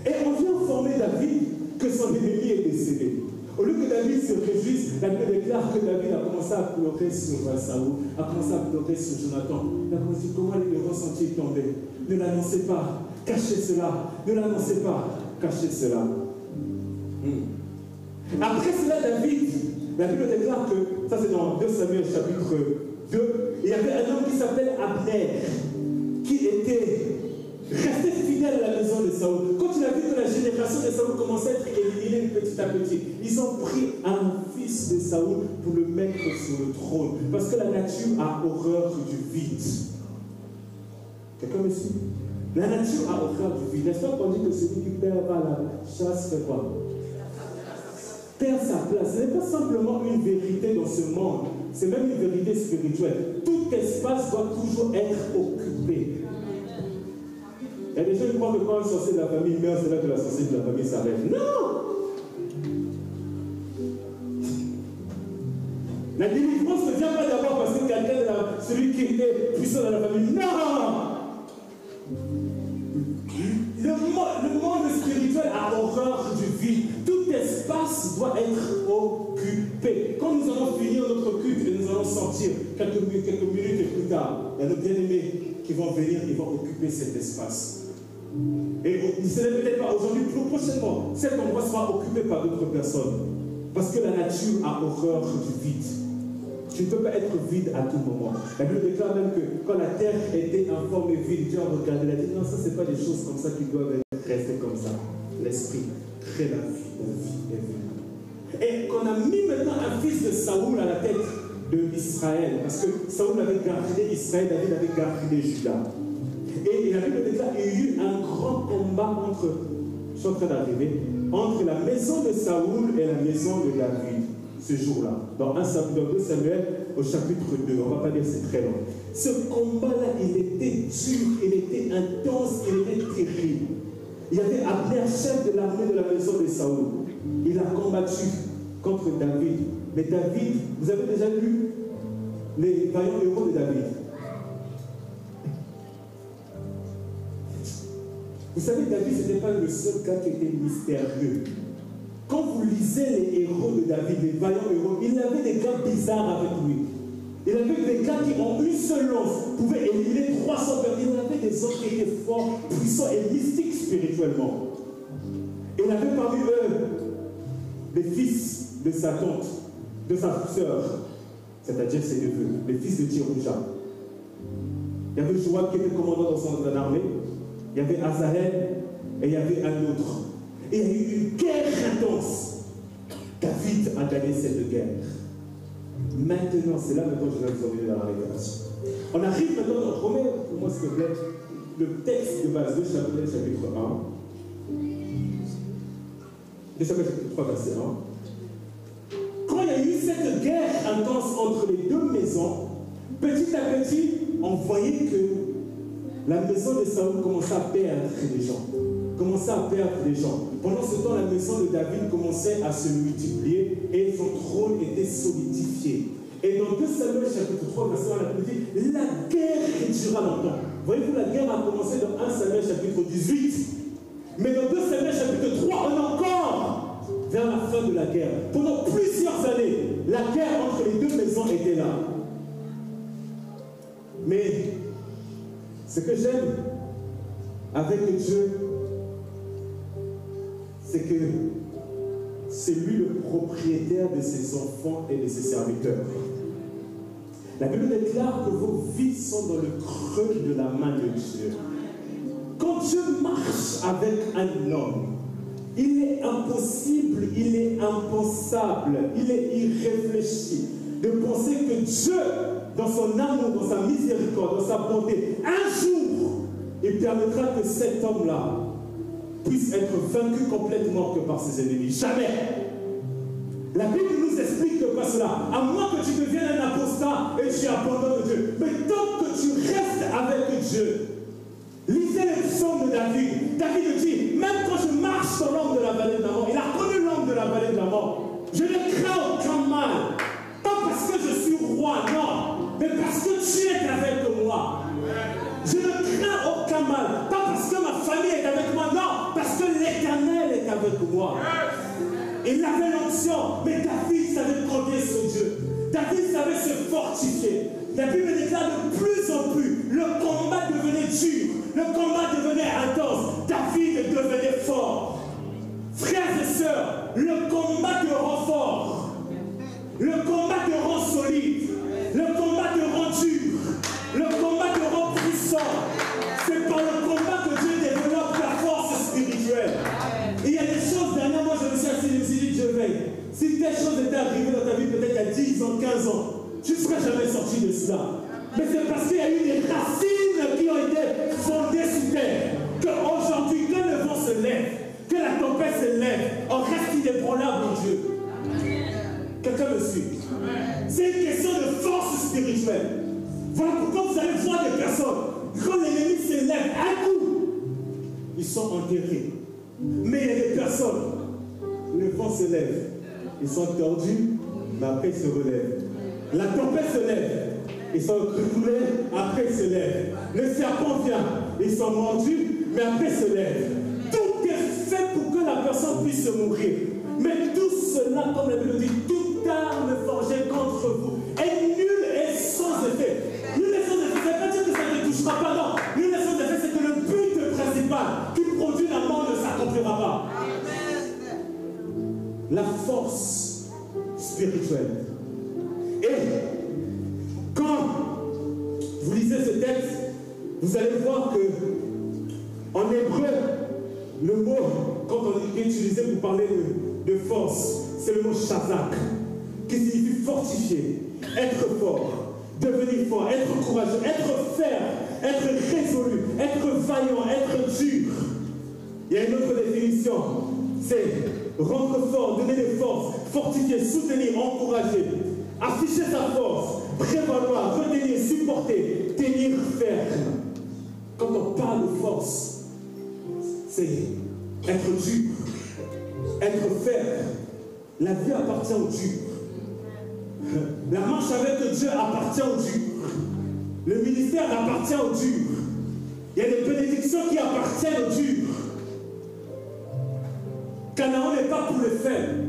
Et on vient informer David que son ennemi est décédé. Au lieu que David se réjouisse, la Bible déclare que David a commencé à pleurer sur Saoul, a commencé à pleurer sur Jonathan. Il a commencé à dire comment le ressenti tombait. Ne l'annoncez pas, cachez cela. Ne l'annoncez pas, cachez cela. Après cela, David, la Bible déclare que, ça c'est dans 2 Samuel chapitre 2, il y avait un homme qui s'appelle Abner, qui était resté fidèle à la maison de Saoul. Quand il a vu que la génération de Saoul commençait à être éliminée petit à petit, ils ont pris un fils de Saoul pour le mettre sur le trône. Parce que la nature a horreur du vide. Quelqu'un me suit? La nature a horreur du vide. N'est-ce pas qu'on dit que celui qui perd va à la chasse fait quoi? Perd sa place. Ce n'est pas simplement une vérité dans ce monde, c'est même une vérité spirituelle. Tout espace doit toujours être occupé. Il y a des gens qui croient que quand un sorcier de la famille meurt, c'est là que la sorcière de la famille s'arrête. Non! La délivrance ne vient pas d'abord parce que quelqu'un, celui qui était puissant dans la famille. Non! Le monde spirituel a horreur du vide. Tout espace doit être occupé. Quand nous allons finir notre culte et nous allons sortir quelques minutes plus tard, il y a nos bien-aimés qui vont venir, ils vont occuper cet espace. Et ce n'est peut-être pas aujourd'hui, plus prochainement, cet endroit sera occupé par d'autres personnes. Parce que la nature a horreur du vide. Tu ne peux pas être vide à tout moment. La Bible déclare même que quand la terre était informe et vide, Dieu a regardé, il a dit non, ça c'est pas des choses comme ça qui doivent rester comme ça. L'esprit crée la vie est venue. Et qu'on a mis maintenant un fils de Saoul à la tête d'Israël, parce que Saoul avait gardé Israël, David avait gardé Juda. Et la Bible déclare qu'il y a eu un grand combat entre, je suis en train d'arriver, entre la maison de Saoul et la maison de David, ce jour-là. Dans 2 Samuel, au chapitre 2, on ne va pas dire c'est très long. Ce combat-là, il était dur, il était intense, il était terrible. Il y avait Abner, chef de l'armée de la maison de Saoul. Il a combattu contre David. Mais David, vous avez déjà lu les vaillants héros de David? Vous savez, David, ce n'était pas le seul gars qui était mystérieux. Quand vous lisez les héros de David, les vaillants héros, il avait des gars bizarres avec lui. Il y avait des gars qui, en une seule lance, pouvaient éliminer 300 personnes. Il y avait des hommes qui étaient forts, puissants et mystiques spirituellement. Et il y avait parmi eux les fils de sa tante, de sa sœur, c'est-à-dire ses neveux, les fils de Thérouja. Il y avait Joab qui était commandant dans son armée. Il y avait Azaël et il y avait un autre. Et il y a eu une guerre intense. David a gagné cette guerre. Maintenant, c'est là maintenant que je vais vous emmener dans la révélation. On arrive maintenant dans Romains, pour moi s'il te plaît, le texte de base de chapitre 1. De chapitre 3, verset 1. Quand il y a eu cette guerre intense entre les deux maisons, petit à petit, on voyait que la maison de Saül commençait à perdre des gens. Pendant ce temps, la maison de David commençait à se multiplier et son trône était solidifié. Et dans 2 Samuel chapitre 3, verset 1, la Bible dit, la guerre dura longtemps. Voyez-vous, la guerre a commencé dans 1 Samuel chapitre 18. Mais dans 2 Samuel chapitre 3, on est encore vers la fin de la guerre. Pendant plusieurs années, la guerre entre les deux maisons était là. Mais ce que j'aime avec Dieu, c'est que c'est lui le propriétaire de ses enfants et de ses serviteurs. La Bible déclare que vos vies sont dans le creux de la main de Dieu. Quand Dieu marche avec un homme, il est impossible, il est impensable, il est irréfléchi de penser que Dieu, dans son amour, dans sa miséricorde, dans sa bonté, un jour, il permettra que cet homme-là puisse être vaincu complètement que par ses ennemis. Jamais. La Bible nous explique que pas cela. À moins que tu deviennes un apostat et tu abandonnes Dieu. Mais tant que tu restes avec Dieu, lisez les psaumes de David. David dit, même quand je marche sur l'ombre de la vallée de la mort, il a connu l'ombre de la vallée de la mort. Je ne crains aucun mal. Pas parce que je suis roi, non. Mais parce que tu es avec moi. Je ne crains aucun mal. Pas parce que ma famille est avec moi, non. Parce que l'Éternel est avec moi. Il avait l'onction, mais David savait compter sur Dieu. David savait se fortifier. La Bible déclare de plus en plus, le combat devenait dur, le combat devenait intense. David devenait fort. Frères et sœurs, le combat te rend fort. Le combat te rend solide. Le combat te rend dur. Le combat te rend puissant. C'est par le combat que Dieu développe ta force spirituelle. Et il y a des choses, dernièrement, je me suis assis, je me suis dit, je veille. Si telle chose était arrivée dans ta vie, peut-être il y a 10 ans, 15 ans, tu ne serais jamais sorti de cela. Mais c'est parce qu'il y a eu des racines qui ont été fondées sous terre. Qu'aujourd'hui, que le vent se lève, que la tempête se lève, on reste inébranlable en Dieu. Quelqu'un me suit. C'est une question de force spirituelle. Voilà pourquoi vous allez voir des personnes, quand l'ennemi se lève, un coup, ils sont enterrés. Mais il y a des personnes, le vent se lève, ils sont tordus, mais après ils se relèvent. La tempête se lève, ils sont reculés, après ils se lèvent. Le serpent vient, ils sont mordus, mais après ils se lèvent. Tout est fait pour que la personne puisse se mourir. Mais tout cela, comme la Bible dit, toute arme forgée contre vous est nulle et sans effet. Nulle et sans effet, ça ne veut pas dire que ça ne touchera pas, non. Nulle et sans effet, c'est que le but principal qui produit la mort ne s'accomplira pas. La force spirituelle. Et quand vous lisez ce texte, vous allez voir que en hébreu, le mot, quand on est utilisé pour parler de force, c'est le mot shazak, qui signifie fortifier, être fort, devenir fort, être courageux, être ferme, être résolu, être vaillant, être dur. Il y a une autre définition, c'est rendre fort, donner des forces, fortifier, soutenir, encourager, afficher sa force, prévaloir, retenir, supporter, tenir ferme. Quand on parle de force, c'est être dur, être ferme. La vie appartient au dur. La marche avec Dieu appartient au dur. Le ministère appartient au dur. Il y a des bénédictions qui appartiennent au dur. Canaan n'est pas pour les faibles.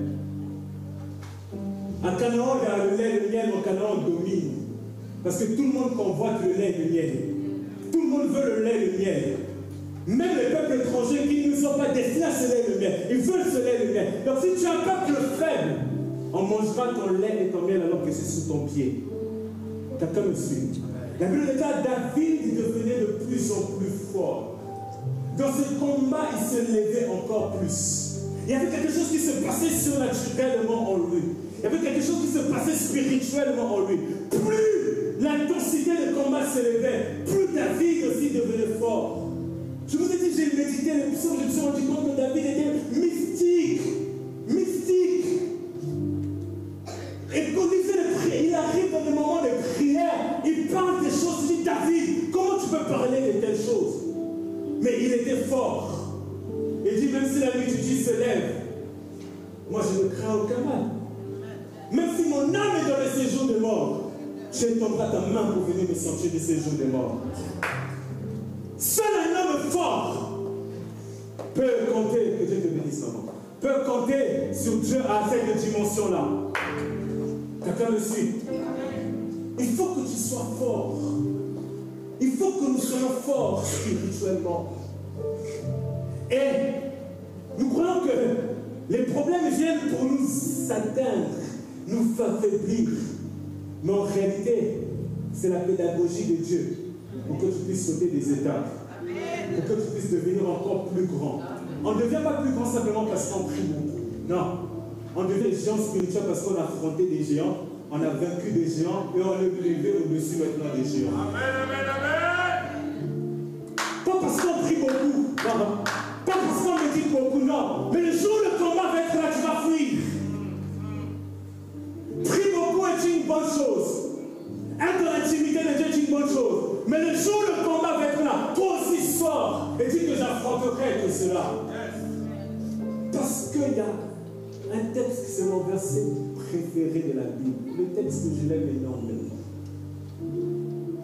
À Canaan, il y a le lait, le miel, au Canaan, on domine. Parce que tout le monde convoite le lait et le miel. Tout le monde veut le lait et le miel. Même les peuples étrangers qui ne sont pas destinés à ce lait et le miel, ils veulent ce lait et le miel. Donc si tu es un peuple faible, on mangera ton lait et ton miel alors que c'est sous ton pied. Quelqu'un me suit. La Bible dit que David devenait de plus en plus fort. Dans ce combat, il se levait encore plus. Il y avait quelque chose qui se passait surnaturellement en lui. Il y avait quelque chose qui se passait spirituellement en lui. Plus l'intensité du combat s'élevait, plus David aussi devenait fort. Je vous ai dit, j'ai médité les psaumes, je me suis rendu compte que David était mystique. Mystique. Et quand il fait les prières, il arrive dans des moments de prière, il parle des choses, il dit David, comment tu peux parler de telles choses? Mais il était fort. Il dit, même si la multitude se lève, moi je ne crains aucun mal. Même si mon âme est dans le séjour de mort, tu étendras ta main pour venir me sortir du séjour de mort. Seul un homme fort peut compter, que Dieu te bénisse maman, peut compter sur Dieu à cette dimension-là. Quelqu'un me suit? Il faut que tu sois fort. Il faut que nous soyons forts spirituellement. Et nous croyons que les problèmes viennent pour nous atteindre, nous affaiblir. Mais en réalité, c'est la pédagogie de Dieu pour que tu puisses sauter des étapes, pour que tu puisses devenir encore plus grand. On ne devient pas plus grand simplement parce qu'on prie beaucoup. Non. On devient géant spirituel parce qu'on a affronté des géants, on a vaincu des géants et on est élevé au-dessus maintenant des géants. Amen, amen, amen. Pas parce qu'on prie beaucoup, non. Pas parce qu'on médite beaucoup, non. Mais le jour où le combat va être là, tu vas fuir. Prier beaucoup est une bonne chose. Être dans l'intimité de Dieu est une bonne chose. Mais le jour où le combat va être là, toi aussi sors et dis que j'affronterai tout cela. Parce qu'il y a un texte, c'est mon verset préféré de la Bible. Le texte que je l'aime énormément.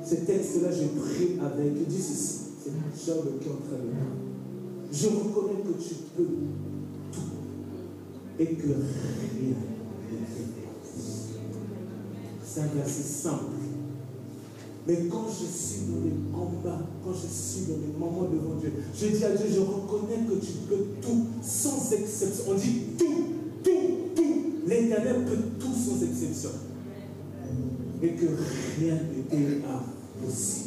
Ce texte-là, je prie avec. Je dis ceci. C'est Job qui est en train de dire. Je reconnais que tu peux tout et que rien ne t'efface. C'est un verset simple. Mais quand je suis dans les combats, quand je suis dans les moments devant Dieu, je dis à Dieu, je reconnais que tu peux tout, sans exception. On dit tout, tout, tout. L'Éternel peut tout sans exception. Et que rien n'était impossible.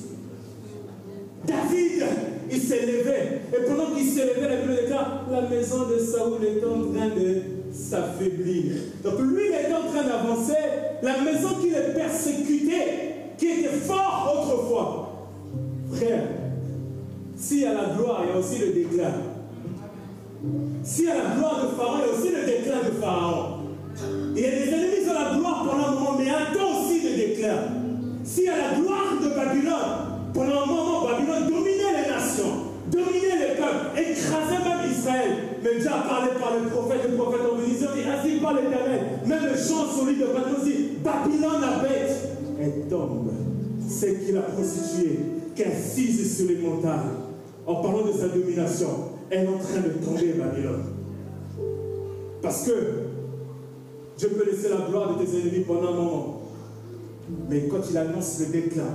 David, il s'est levé. Et pendant qu'il s'est levé, la Bible déclare, la maison de Saoul est en train de s'affaiblir. Donc lui, il est en train d'avancer. La maison qui le persécutait, qui était fort autrefois. Frère, s'il y a la gloire, il y a aussi le déclin. S'il y a la gloire de Pharaon, il y a aussi le déclin de Pharaon. Il y a des ennemis de la gloire pendant un moment, mais il y a un temps aussi de déclin. S'il y a la gloire de Babylone, pendant un moment, Babylone dominait les nations, dominait les peuples, écrasait même Israël. Mais Dieu a parlé par le prophète en bénissant, dit ainsi par l'Éternel. même le chant solide de Babylone dit Babylone la bête, elle tombe. C'est qu'il a prostitué, qui est assise sur les montagnes. En parlant de sa domination, elle est en train de tomber, Babylone. Parce que Dieu peut laisser la gloire de tes ennemis pendant un moment. Mais quand il annonce le déclin,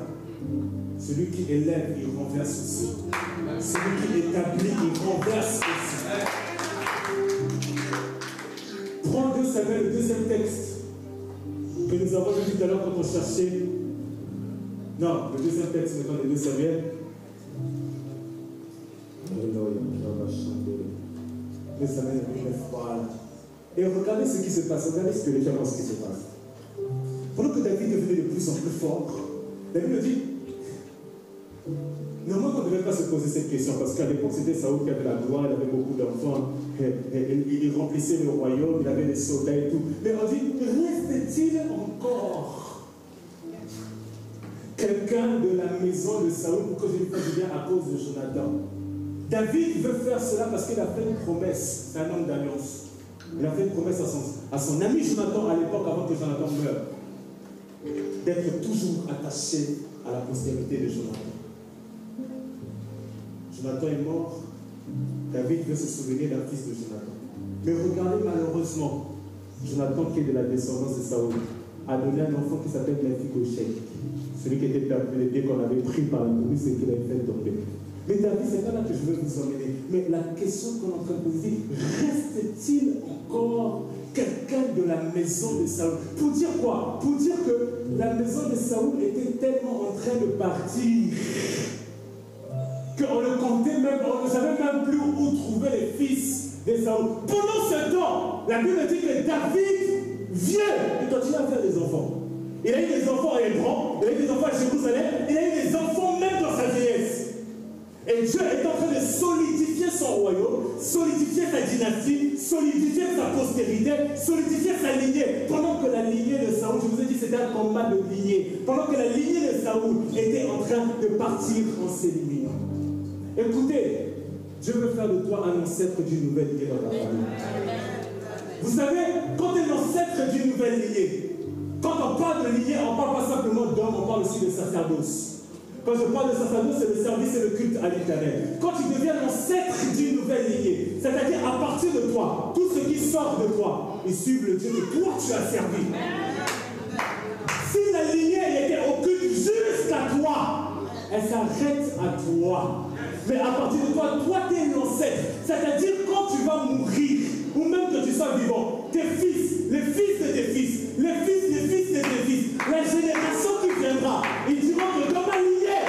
celui qui élève, il renverse aussi. Celui qui établit, il renverse aussi. Prends 2 Samuel, le deuxième texte que nous avons vu tout à l'heure quand on cherchait. Non, le deuxième texte maintenant de 2 Samuel. Voilà. Et regardez ce qui se passe, regardez spirituellement ce qui se passe. Pendant que David devenait de plus en plus fort, David dit, normalement on ne devait pas se poser cette question, parce qu'à l'époque c'était Saoul qui avait la gloire, il avait beaucoup d'enfants, il remplissait le royaume, il avait des soldats et tout. Mais on dit, reste-t-il encore quelqu'un de la maison de Saoul pour que je lui fasse du bien à cause de Jonathan? David veut faire cela parce qu'il a fait une promesse, c'est un homme d'alliance. Il a fait une promesse à son ami Jonathan à l'époque, avant que Jonathan meure, d'être toujours attaché à la postérité de Jonathan. Jonathan est mort, David veut se souvenir d'un fils de Jonathan. Mais regardez, malheureusement, Jonathan, qui est de la descendance de Saoul, a donné un enfant qui s'appelle Mephibosheth. Celui qui était perdu les pieds qu'on avait pris par la nourrice et qu'il avait fait tomber. Mais David, c'est pas là que je veux vous emmener. Mais la question qu'on est en train de poser, reste-t-il encore quelqu'un de la maison de Saoul? Pour dire quoi? Pour dire que la maison de Saoul était tellement en train de partir qu'on ne comptait même, on ne savait même plus où trouver les fils de Saoul. Pendant ce temps, la Bible dit que David, vieux, il continue à faire des enfants. Il a eu des enfants à Hébron, il a eu des enfants à Jérusalem, il a eu des enfants même dans sa vieillesse. Et Dieu est en train de solidifier son royaume, solidifier sa dynastie, solidifier sa postérité, solidifier sa lignée. Pendant que la lignée de Saoul, je vous ai dit c'était un combat de lignée, pendant que la lignée de Saoul était en train de partir en s'éliminant. Écoutez, Dieu veut faire de toi un ancêtre d'une nouvelle lignée dans ta famille. Vous savez, quand tu es l'ancêtre d'une nouvelle lignée, quand on parle de lignée, on ne parle pas simplement d'homme, on parle aussi de sacerdoce. Quand je parle de sacerdoce, c'est le service et le culte à l'Éternel. Quand tu deviens l'ancêtre d'une nouvelle lignée, c'est-à-dire à partir de toi, tout ce qui sort de toi, ils suivent le Dieu que toi tu as servi. Si la lignée était occulte jusqu'à toi, elle s'arrête à toi. Mais à partir de toi, toi tu es l'ancêtre. C'est-à-dire quand tu vas mourir, ou même que tu sois vivant, tes fils, les fils de tes fils, les fils des fils de tes fils, la génération qui viendra, ils diront que dans ma lignée,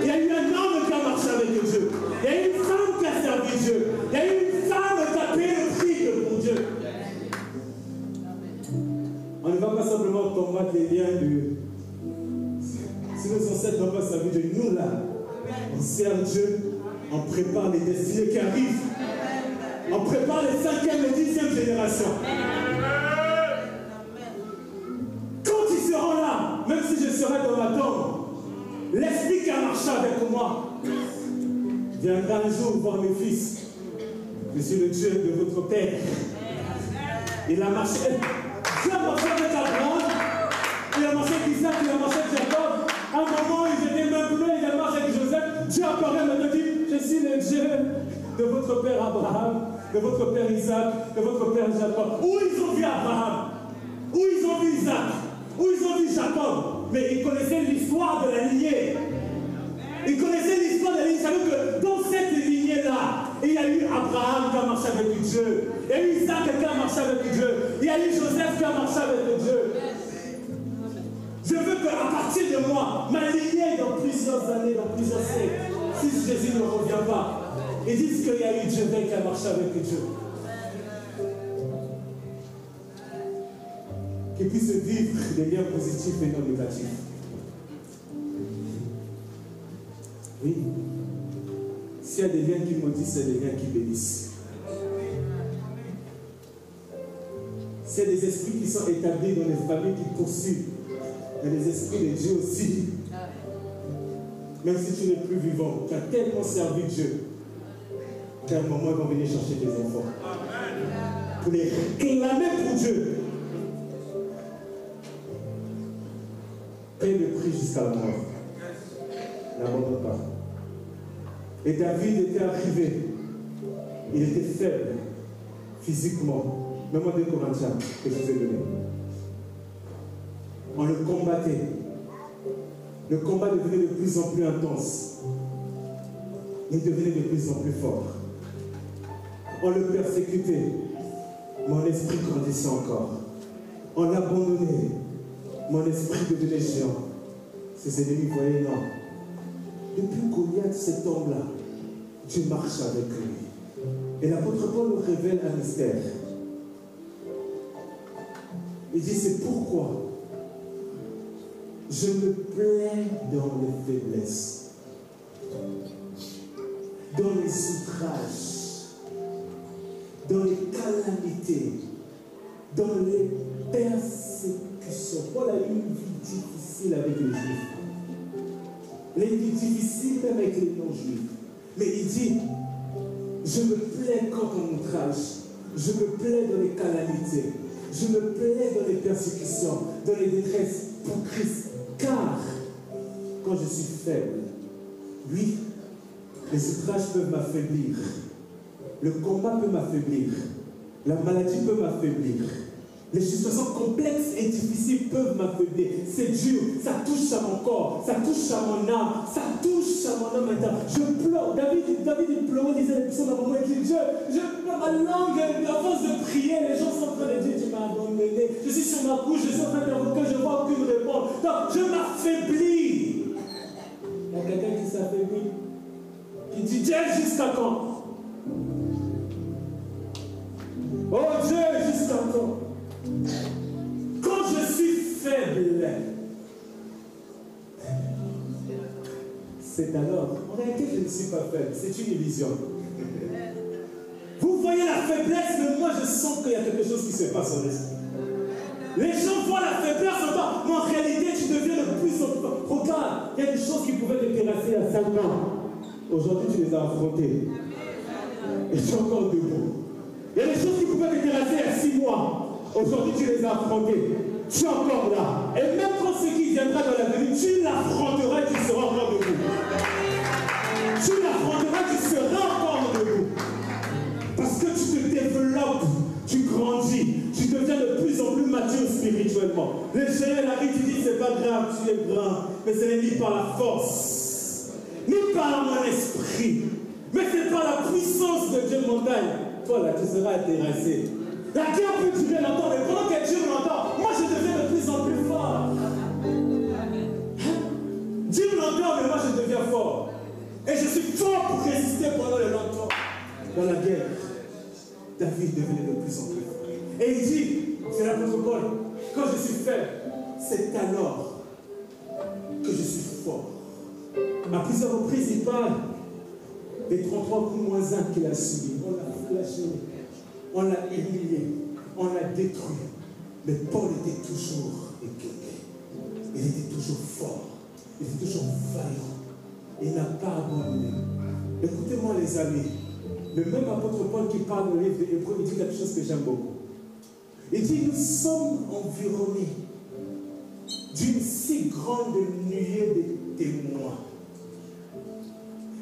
il y a eu un homme qui a marché avec Dieu. Il y a eu une femme qui a servi Dieu. Il y a eu une femme qui a payé le prix pour Dieu. On ne va pas simplement combattre les liens de... Si nos ancêtres n'ont pas servi Dieu, nous là, on sert Dieu, on prépare les destinées qui arrivent. On prépare les 5e et 10e générations. Quand ils seront là, même si je serai dans ma tombe, l'esprit qui a marché avec moi viendra un jour voir mes fils. Je suis le Dieu de votre père. Il a marché. Dieu a marché avec Abraham, il a marché avec Isaac, il a marché avec Jacob. À un moment, ils étaient même plus, il a marché avec Joseph. Dieu apparaît maintenant dit, je suis le Dieu de votre père Abraham, de votre père Isaac, de votre père Jacob. Où ils ont vu Abraham, où ils ont vu Isaac, où ils ont vu Jacob, mais ils connaissaient l'histoire de la lignée. Ils connaissaient l'histoire de la lignée. Ils savaient que dans cette lignée-là, il y a eu Abraham qui a marché avec Dieu. Il y a eu Isaac qui a marché avec Dieu. Il y a eu Joseph qui a marché avec Dieu. Je veux qu'à partir de moi, ma lignée dans plusieurs années, dans plusieurs siècles, si Jésus ne revient pas, ils disent qu'il y a eu Dieu qui a marché avec Dieu. Qu'ils puissent vivre des liens positifs et non négatifs. Oui. S'il y a des liens qui maudissent, c'est des liens qui bénissent. S'il y a des esprits qui sont établis dans les familles qui poursuivent, il y a des esprits de Dieu aussi. Même si tu n'es plus vivant, tu as tellement servi Dieu qu'à un moment, ils vont venir chercher tes enfants. Pour les réclamer pour Dieu. Paye le prix jusqu'à la mort. N'abandonne pas. Et David était arrivé. Il était faible, physiquement. Même en 2 Corinthiens que je vous ai donné. On le combattait. Le combat devenait de plus en plus intense. Il devenait de plus en plus fort. On le persécutait. Mon esprit grandissait encore. On l'abandonnait. Mon esprit devenait géant. Ses ennemis voyaient, non. Depuis Goliath, cet homme-là, Dieu marche avec lui. Et l'apôtre Paul nous révèle un mystère. Il dit, c'est pourquoi je me plais dans les faiblesses, dans les outrages, dans les calamités, dans les persécutions. Paul a eu une vie difficile avec les Juifs. Les vies difficiles même avec les non-Juifs. Mais il dit, je me plais quand on outrage, je me plais dans les calamités, je me plais dans les persécutions, dans les détresses pour Christ. Car, quand je suis faible, oui, les outrages peuvent m'affaiblir, le combat peut m'affaiblir, la maladie peut m'affaiblir, Les situations complexes et difficiles peuvent m'affaiblir. C'est dur, ça touche à mon corps, ça touche à mon âme, ça touche à mon âme interne. Je pleure. David il pleurait, il disait les psaumes à mon moment, il dit Dieu, ma langue, à force de prier, les gens sont en train de dire tu m'as abandonné. Je suis sur ma couche, je suis en train d'invoquer, je ne vois aucune réponse. Donc je m'affaiblis. Il y a quelqu'un qui s'affaiblit. Il dit Dieu, jusqu'à quand? Oh Dieu, jusqu'à quand? Quand je suis faible, c'est alors, en réalité, je ne suis pas faible, c'est une illusion. Vous voyez la faiblesse, mais moi je sens qu'il y a quelque chose qui se passe en l'esprit. Les gens voient la faiblesse en temps, mais en réalité, tu deviens de plus en plus. Regarde, il y a des choses qui pouvaient te terrasser à 5 ans. Aujourd'hui, tu les as affrontées. Et tu es encore debout. Il y a des choses qui pouvaient te terrasser à 6 mois. Aujourd'hui, tu les as affrontées. Tu es encore là. Et même quand ce qui viendra dans l'avenir, tu l'affronteras et tu seras encore debout. Tu l'affronteras, tu seras encore debout. Parce que tu te développes, tu grandis, tu deviens de plus en plus mature spirituellement. Les géants arrivent, tu dis, c'est pas grave, tu es grand. Mais ce n'est ni par la force, ni par mon esprit. Mais c'est par la puissance de Dieu montagne. Toi là, tu seras terrassé. La guerre peut durer longtemps, mais pendant qu'elle dure longtemps, moi je deviens de plus en plus fort. Dure longtemps, mais moi je deviens fort. Et je suis fort pour résister pendant le longtemps. Dans la guerre, David devenait de plus en plus fort. Et il dit, c'est l'apôtre Paul, quand je suis faible, c'est alors que je suis fort. À plusieurs reprises, il parle des 33 coups moins 1 qu'il a subis. On l'a flashé. On l'a humilié, on l'a détruit. Mais Paul était toujours éclairé. Il était toujours fort. Il était toujours vaillant. Il n'a pas abandonné. Écoutez-moi les amis. Le même apôtre Paul qui parle dans le livre de Hébreux, il dit quelque chose que j'aime beaucoup. Il dit, nous sommes environnés d'une si grande nuée de témoins.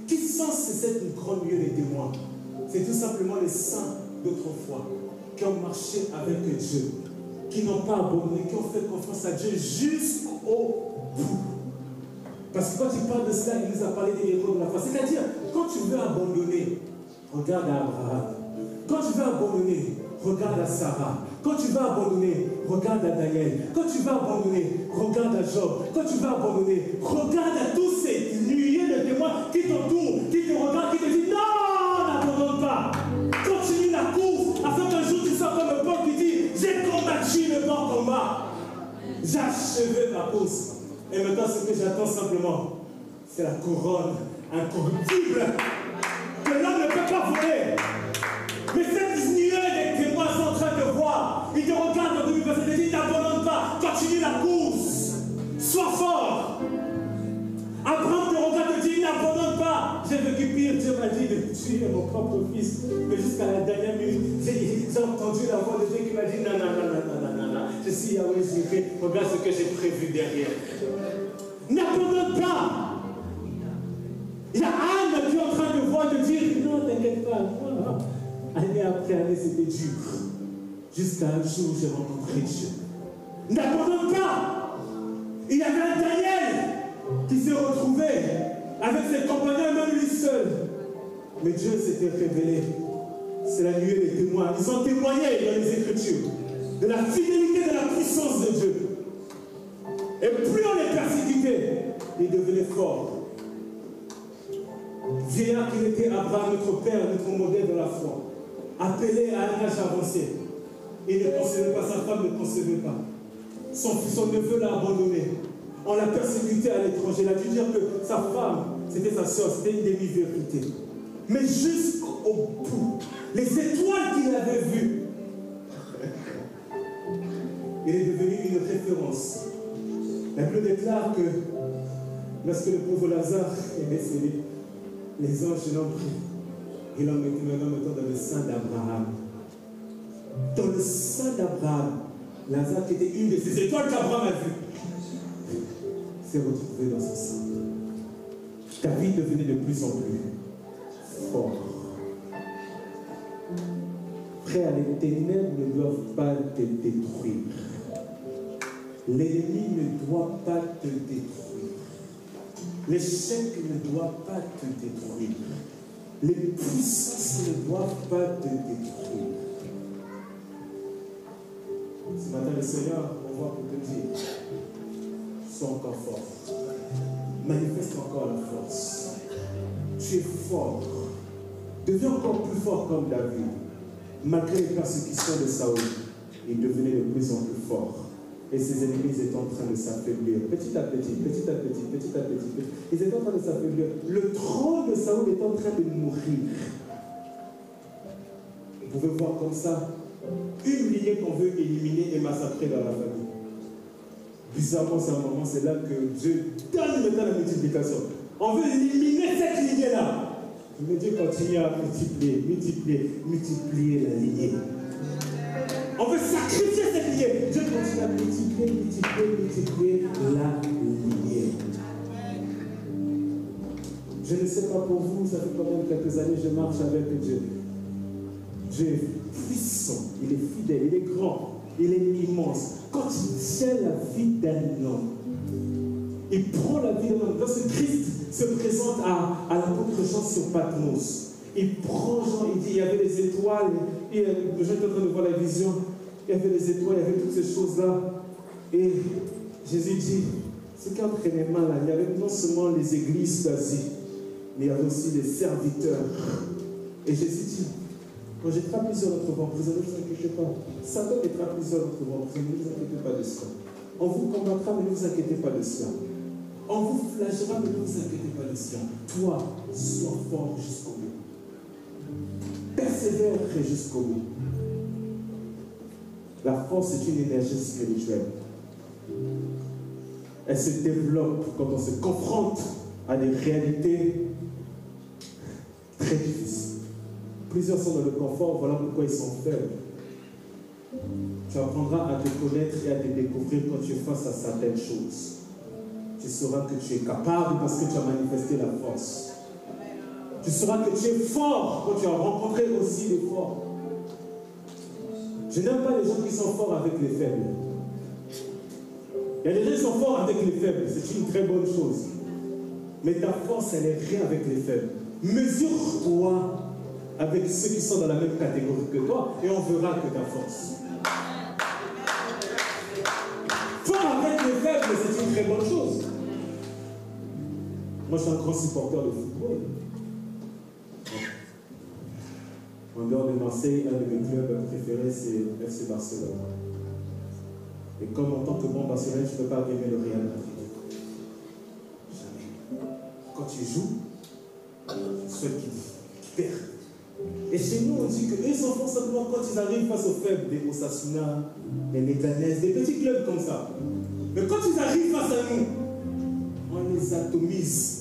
Qui sont cette grande nuée de témoins? C'est tout simplement les saints d'autrefois, qui ont marché avec Dieu, qui n'ont pas abandonné, qui ont fait confiance à Dieu jusqu'au bout. Parce que quand il parle de cela, il nous a parlé des héros de la foi. C'est-à-dire, quand tu veux abandonner, regarde à Abraham. Quand tu veux abandonner, regarde à Sarah. Quand tu veux abandonner, regarde à Daniel. Quand tu veux abandonner, regarde à Job. Quand tu veux abandonner, regarde à tous ces nuées de témoins qui t'entourent, qui te regardent, qui te disent non, n'abandonne pas. Continue la course, afin qu'un jour tu sois comme Paul qui dit j'ai combattu le bon combat. J'ai achevé ma course. Et maintenant, ce que j'attends simplement, c'est la couronne incorruptible que l'homme ne peut pas voler. Mais cette nuée des témoins sont en train de voir. Ils te regardent dans le verset, ils te disent n'abandonne pas, continue la course, sois fort. Abraham te regarde et te dit n'abandonne pas. J'ai vécu pire, Dieu m'a dit de tuer mon propre fils. Mais jusqu'à la dernière minute, j'ai entendu la voix de Dieu qui m'a dit non, non, non, non, non, non, non, non. Je suis Yahweh Jireh, regarde ce que j'ai prévu derrière. N'abandonne pas. Il y a Anne qui est en train de voir, de dire non, t'inquiète pas. Voilà. Année après année, c'était dur. Jusqu'à un jour où j'ai rencontré Dieu. N'abandonne pas. Il y avait un Daniel qui s'est retrouvé avec ses compagnons, même lui seul. Mais Dieu s'était révélé. C'est la nuée des témoins. Ils ont témoigné dans les Écritures de la fidélité, de la puissance de Dieu. Et plus on les persécutait, ils devenaient forts. Vieillard qu'il était, Abraham, notre père, notre modèle de la foi, appelé à un âge avancé. Il ne concevait pas, sa femme ne concevait pas. Son neveu l'a abandonné. On l'a persécuté à l'étranger. Il a dû dire que sa femme, c'était sa soeur, c'était une demi-vérité. Mais jusqu'au bout, les étoiles qu'il avait vues, il est devenu une référence. La Bible déclare que lorsque le pauvre Lazare est décédé, les anges l'ont pris et l'ont mis dans le sein d'Abraham. Dans le sein d'Abraham, Lazare, qui était une de ces étoiles qu'Abraham a vues, s'est retrouvé dans son sein. David devenait de plus en plus fort. Frère, les ténèbres ne doivent pas te détruire. L'ennemi ne doit pas te détruire. L'échec ne doit pas te détruire. Les puissances ne doivent pas te détruire. Ce matin, le Seigneur envoie pour te dire, sois encore fort. Manifeste encore la force. Tu es fort. Deviens encore plus fort comme David. Malgré les persécutions de Saül, il devenait de plus en plus fort. Et ses ennemis étaient en train de s'affaiblir. Petit à petit, petit à petit, petit à petit. Ils étaient en train de s'affaiblir. Le trône de Saül est en train de mourir. Vous pouvez voir comme ça une lignée qu'on veut éliminer et massacrer dans la famille. Bizarrement, c'est un moment, c'est là que Dieu donne maintenant la multiplication. On veut éliminer cette lignée-là. Mais Dieu continue à multiplier, multiplier, multiplier la lignée. On veut sacrifier cette lignée. Dieu continue à multiplier, multiplier, multiplier la lignée. Je ne sais pas pour vous, ça fait quand même quelques années que je marche avec Dieu. Dieu est puissant, il est fidèle, il est grand, il est immense. Quand il tient la vie d'un homme, il prend la vie d'un homme. Lorsque Christ se présente à l'apôtre Jean sur Patmos, il prend Jean, il dit, il y avait les étoiles, et Jean est en train de voir la vision, il y avait les étoiles, il y avait toutes ces choses-là. Et Jésus dit, ce qui entraînait mal là, il y avait non seulement les églises d'Asie, mais il y avait aussi les serviteurs. Et Jésus dit, quand jettera plusieurs d'entre vous en prison, ne vous inquiétez pas. Satan mettra plusieurs d'entre vous en prison, ne vous inquiétez pas de cela. On vous combattra, mais ne vous inquiétez pas de cela. On vous flagellera, mais ne vous inquiétez pas de cela. Toi, sois fort jusqu'au bout. Persévère jusqu'au bout. La force est une énergie spirituelle. Elle se développe quand on se confronte à des réalités très difficiles. Plusieurs sont dans le confort, voilà pourquoi ils sont faibles. Tu apprendras à te connaître et à te découvrir quand tu es face à certaines choses. Tu sauras que tu es capable parce que tu as manifesté la force. Tu sauras que tu es fort quand tu as rencontré aussi des forts. Je n'aime pas les gens qui sont forts avec les faibles. Il y a des gens qui sont forts avec les faibles, c'est une très bonne chose. Mais ta force, elle n'est rien avec les faibles. Mesure-toi avec ceux qui sont dans la même catégorie que toi, et on verra que ta force. Fort avec les faibles, c'est une très bonne chose. Moi, je suis un grand supporter de football. En dehors de Marseille, un de mes clubs préférés, c'est FC Barcelone. Et comme en tant que bon Barcelone, je ne peux pas aimer le Real Madrid. Jamais. Quand tu joues, ceux qui perdent. Et chez nous, on dit que ils sont forts simplement quand ils arrivent face aux faibles, des Osasuna, des Leganés, des petits clubs comme ça. Mais quand ils arrivent face à nous, on les atomise.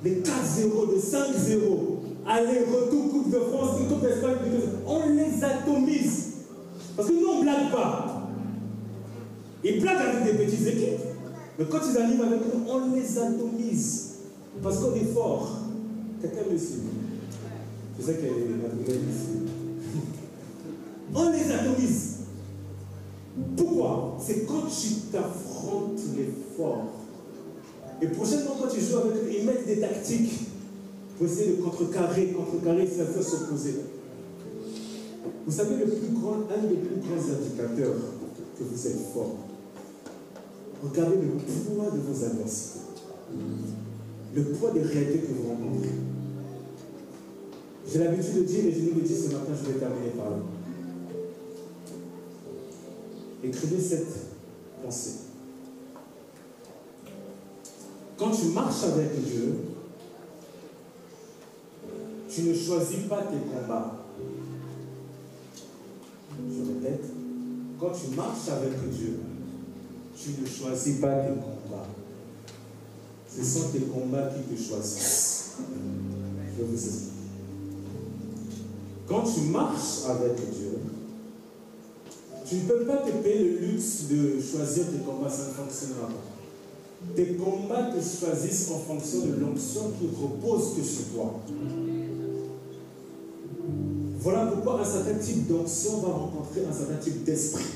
Des 4-0, des 5-0, aller-retour, Coupe de France, Coupe d'Espagne, on les atomise. Parce que nous, on ne blague pas. Ils blaguent avec des petites équipes. Mais quand ils arrivent avec nous, on les atomise. Parce qu'on est fort. Quelqu'un me suit. Je sais qu'il y a des Madrilènes ici. On les atomise. Pourquoi? C'est quand tu t'affrontes les forts. Et prochainement, quand tu joues avec eux, ils mettent des tactiques pour essayer de contrecarrer ça fait s'opposer. Vous savez, un des plus grands indicateurs que vous êtes fort. Regardez le poids de vos adversités. Le poids des réalités que vous rencontrez. J'ai l'habitude de dire, et je vous le dis ce matin, je vais terminer par là. Écrivez cette pensée. Quand tu marches avec Dieu, tu ne choisis pas tes combats. Je répète, quand tu marches avec Dieu, tu ne choisis pas tes combats. Ce sont tes combats qui te choisissent. Je vais vous expliquer. Quand tu marches avec Dieu, tu ne peux pas te payer le luxe de choisir tes combats, ça ne fonctionnera pas. Tes combats te choisissent en fonction de l'onction qui repose que sur toi. Voilà pourquoi un certain type d'onction va rencontrer un certain type d'esprit.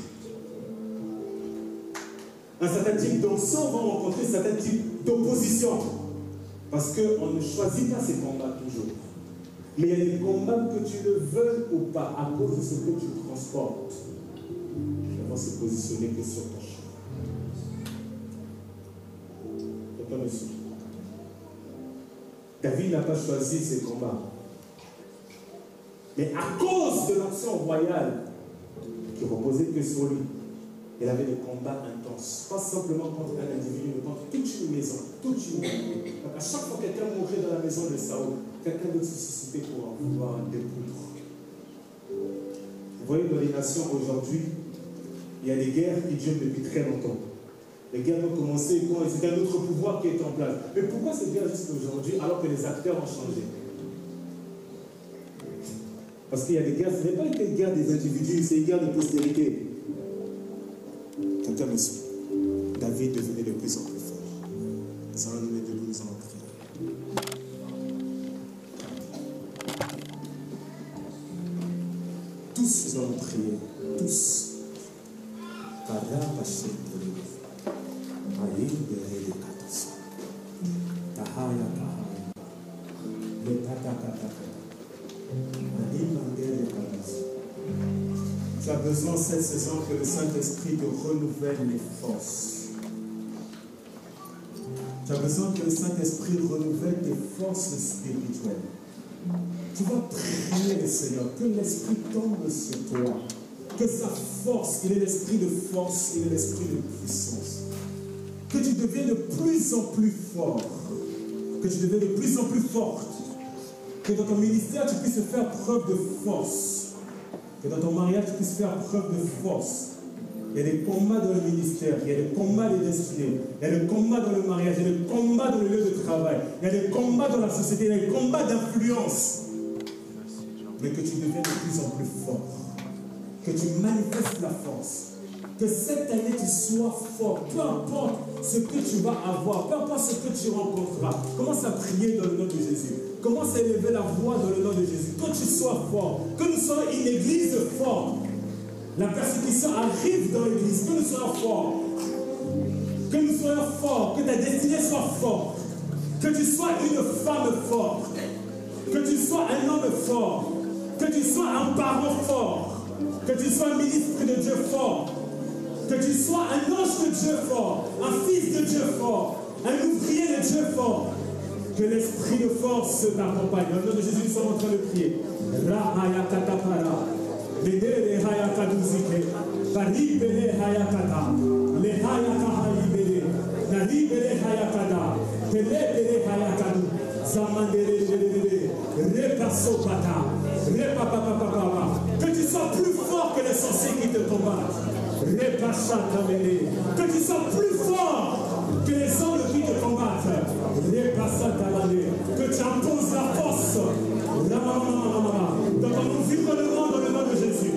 Un certain type d'onction va rencontrer un certain type d'opposition. Parce qu'on ne choisit pas ses combats toujours. Mais il y a des combats que tu le veuilles ou pas, à cause de ce que tu transportes. On va se positionner que sur ton champ. Quelqu'un me suit. David n'a pas choisi ses combats. Mais à cause de l'action royale qui reposait que sur lui, il avait des combats intenses. Pas simplement contre un individu, mais contre toute une maison, toute une maison. Donc à chaque fois que quelqu'un mourait dans la maison de Saül, quelqu'un d'autre se suscitait pour en vouloir découdre. Vous voyez, dans les nations aujourd'hui, il y a des guerres qui durent depuis très longtemps. Les guerres ont commencé quand c'est un autre pouvoir qui est en place. Mais pourquoi ces guerres jusqu'à aujourd'hui alors que les acteurs ont changé? Parce qu'il y a des guerres, ce n'est pas une guerre des individus, c'est une guerre de postérité. Quelqu'un me suit. David devenait de plus en plus fort. Ça va nous mettre de nous en prière. Tous nous allons prier. Tous. Tu as besoin cette saison que le Saint-Esprit te renouvelle les forces. Tu as besoin que le Saint-Esprit renouvelle tes forces spirituelles. Tu vas prier le Seigneur, que l'Esprit tombe sur toi. Que sa force, il est l'esprit de force, il est l'esprit de puissance. Que tu deviennes de plus en plus fort. Que tu deviennes de plus en plus forte. Que dans ton ministère, tu puisses faire preuve de force. Que dans ton mariage, tu puisses faire preuve de force. Il y a des combats dans le ministère, il y a des combats des destinées, il y a des combats dans le mariage, il y a des combats dans le lieu de travail, il y a des combats dans la société, il y a des combats d'influence. Mais que tu deviennes de plus en plus fort. Que tu manifestes la force. Que cette année tu sois fort. Peu importe ce que tu vas avoir, peu importe ce que tu rencontreras. Commence à prier dans le nom de Jésus. Commence à élever la voix dans le nom de Jésus. Que tu sois fort. Que nous soyons une église forte. La persécution arrive dans l'église. Que nous soyons forts. Que nous soyons forts. Que ta destinée soit forte. Que tu sois une femme forte. Que tu sois un homme fort. Que tu sois un parent fort. Que tu sois un ministre de Dieu fort. Que tu sois un ange de Dieu fort. Un fils de Dieu fort. Un ouvrier de Dieu fort. Que l'esprit de force t'accompagne. Au nom de Jésus, nous sommes en train de prier. Que tu sois plus fort que les sorciers qui te combattent. Que tu sois plus fort que les hommes qui te combattent. Que tu imposes la force dans ton environnement dans le nom de Jésus.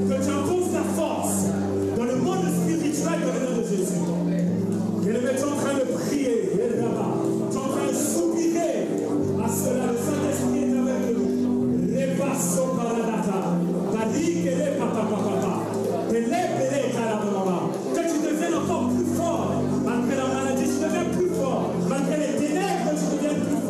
Que tu imposes la force dans le monde spirituel dans le nom de Jésus. Et le maître est en train de prier. Tu es en train de soupirer à cela. Le Saint-Esprit est avec nous. Que tu deviennes encore plus fort. Malgré la maladie, tu deviens plus fort. Malgré les ténèbres, tu deviens plus fort.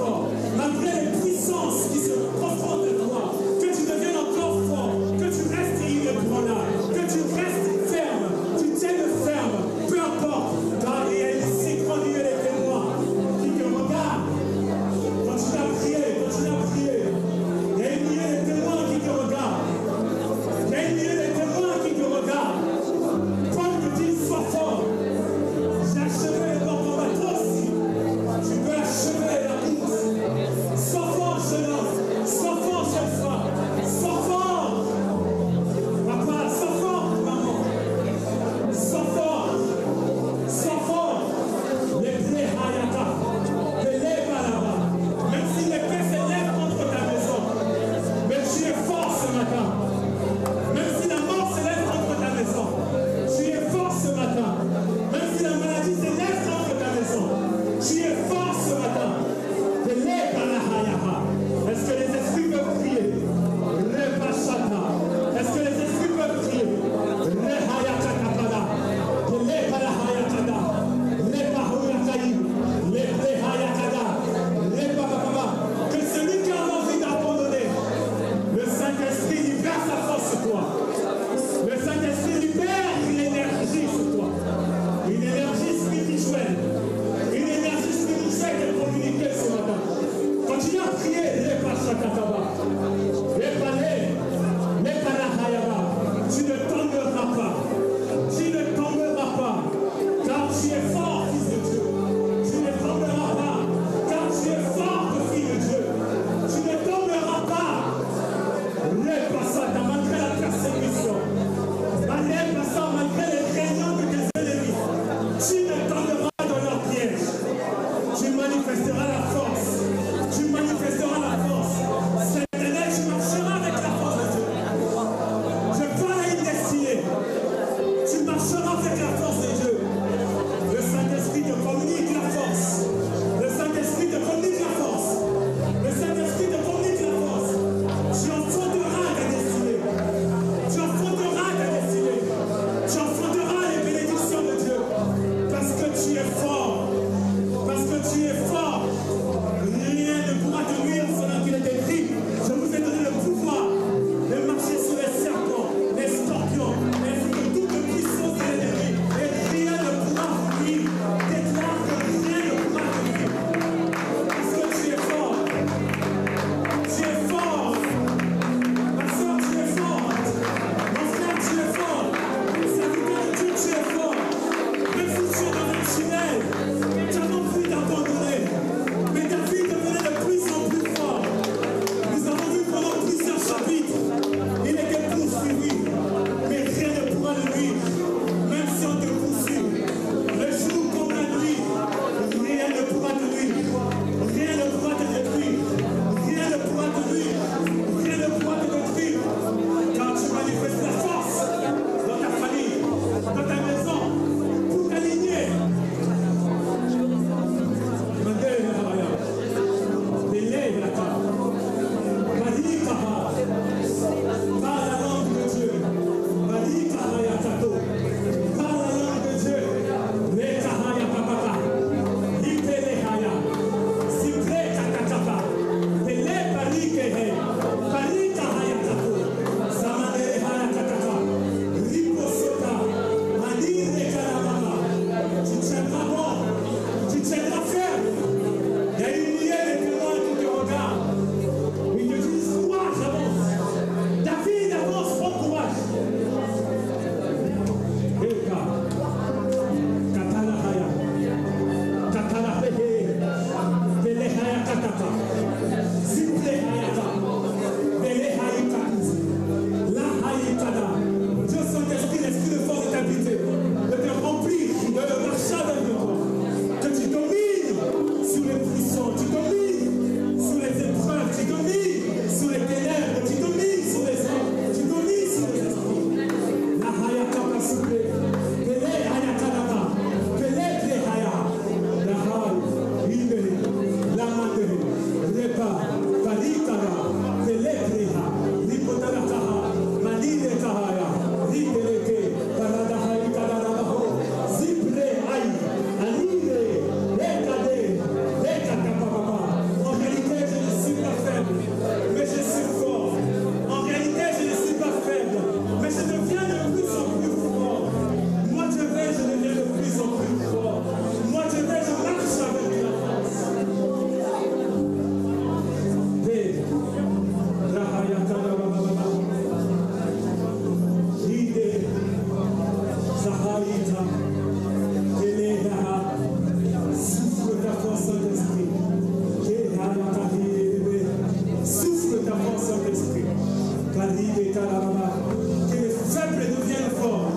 Que les faibles deviennent forts.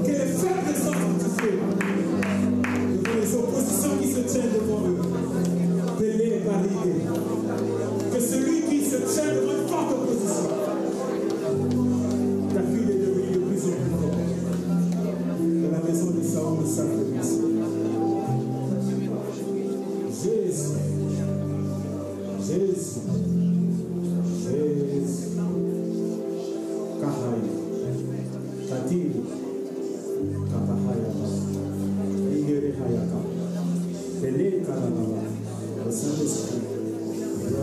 Que les faibles soient fortifiés. Devant les oppositions qui se tiennent devant eux. Que celui qui se tient devant une forte opposition. David est devenu de plus en plus fort. Dans la maison de Saül, s'affaiblissait. Jésus. Jésus. Jésus. Kahaya. Kadir. Kapahaya. Igere Hayaka. Tele Kalababa. Le Saint-Esprit. De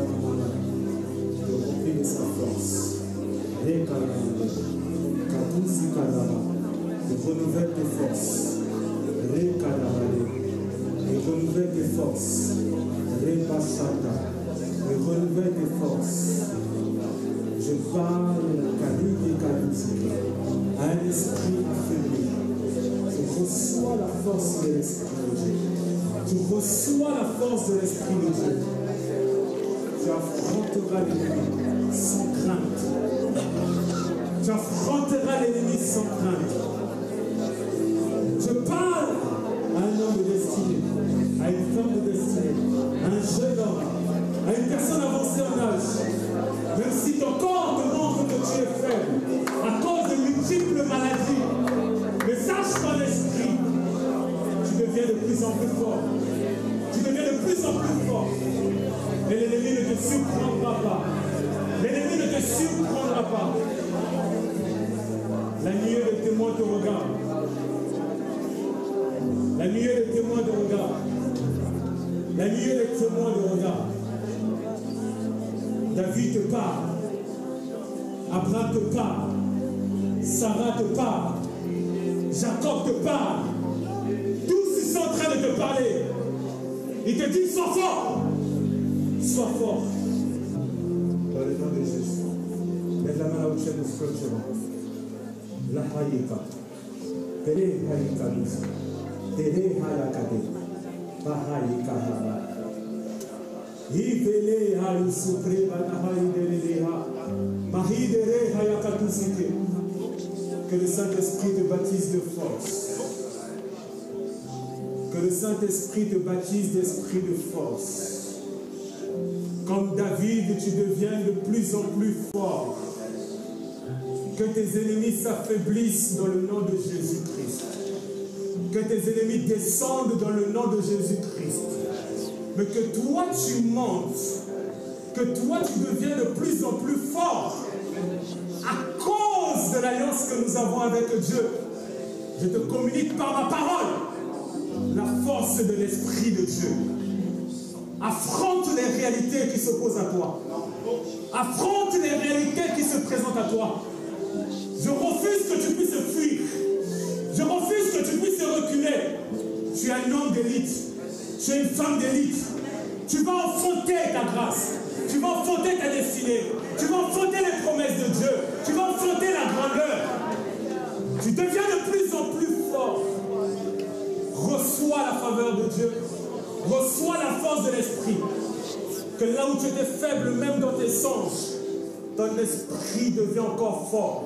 remplir de sa force. Rekalababa. Katusi Kalaba. De renouvelle tes forces. Rekalababa. De renouvelle tes forces. Repasata. De renouvelle tes forces. Je parle à un esprit affaibli. Je reçois la force de l'esprit de Dieu. Tu reçois la force de l'esprit de Dieu. Tu affronteras l'ennemi sans crainte. Tu affronteras l'ennemi sans crainte. Je parle à un homme de destinée, à une femme de destinée, à un jeune homme, à une personne avancée en âge. Même si ton corps te montre que tu es faible, à cause de multiples maladies, mais sache qu'en esprit, tu deviens de plus en plus fort. Tu deviens de plus en plus fort. Et l'ennemi ne te surprendra pas. L'ennemi ne te surprendra pas. La nuée de témoins te regarde. La nuée de témoins te regarde. La nuée de témoins te regarde. David te parle. Abraham te parle. Sarah te parle. Jacob te parle. Tous ils sont en train de te parler. Il te dit, sois fort. Sois fort. Dans le nom de Jésus. Lève la main là où tu es, nous scotchons. La haïka. Tere haïka nous. Tere haïkade. Bahaïka hara. Ivele haï suprema na haïdeleha. Mahidere haïkatusike. Que le Saint-Esprit te baptise de force. Que le Saint-Esprit te baptise d'esprit de force. Comme David, tu deviens de plus en plus fort. Que tes ennemis s'affaiblissent dans le nom de Jésus-Christ. Que tes ennemis descendent dans le nom de Jésus-Christ. Mais que toi tu montes. Que toi tu deviens de plus en plus fort. À cause de l'alliance que nous avons avec Dieu. Je te communique par ma parole la force de l'Esprit de Dieu. Affronte les réalités qui s'opposent à toi. Affronte les réalités qui se présentent à toi. Je refuse que tu puisses fuir. Je refuse que tu puisses reculer. Tu es un homme d'élite. Tu es une femme d'élite. Tu vas enfanter ta grâce. Tu vas enfanter ta destinée. Tu vas enfanter les promesses de Dieu. Tu vas enfanter la grandeur. Tu deviens de plus en plus fort. Reçois la faveur de Dieu. Reçois la force de l'esprit. Que là où tu étais faible, même dans tes songes, ton esprit devient encore fort.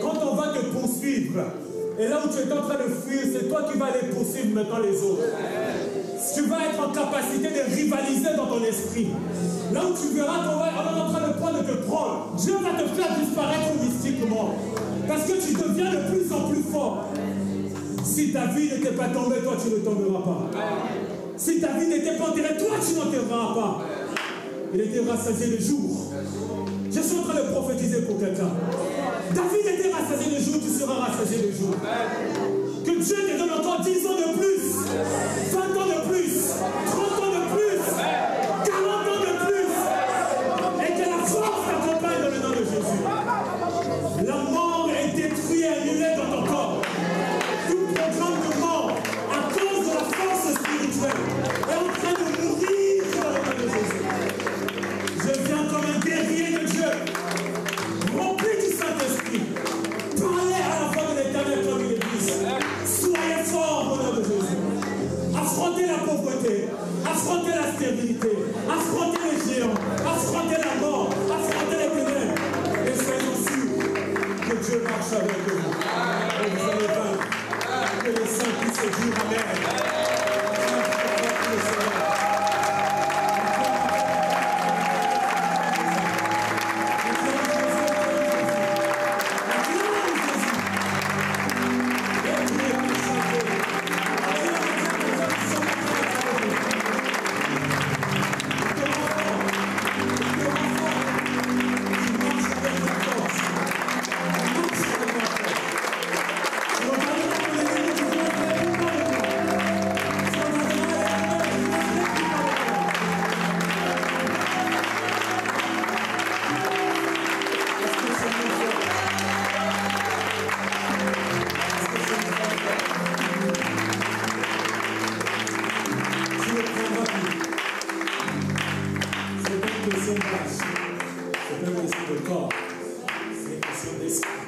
Quand on va te poursuivre, et là où tu es en train de fuir, c'est toi qui vas aller poursuivre maintenant les autres. Tu vas être en capacité de rivaliser dans ton esprit. Là où tu verras qu'on est en train de point de te prendre, Dieu va te faire disparaître mystiquement. Parce que tu deviens de plus en plus fort. Si David n'était pas tombé, toi tu ne tomberas pas. Si David n'était pas enterré, toi tu n'enterreras pas. Il était rassasié le jour. Je suis en train de prophétiser pour quelqu'un. David était rassasié le jour, tu seras rassasié le jour. Que Dieu te donne encore 10 ans de plus, 20 ans de plus, 30 ans de plus, 40 ans de plus. Et que la force t'accompagne dans le nom de Jésus. La mort est détruite et annulée dans ton corps. Tout programme de mort, à cause de la force spirituelle, est en train de mourir dans le nom de Jésus. Je viens comme un guerrier de Dieu, rempli du Saint-Esprit. Parlez à la voix de l'Éternel comme il est dit. Soyez forts au nom de Jésus. question d'âge. C'est pas une question de corps. C'est une question d'esprit.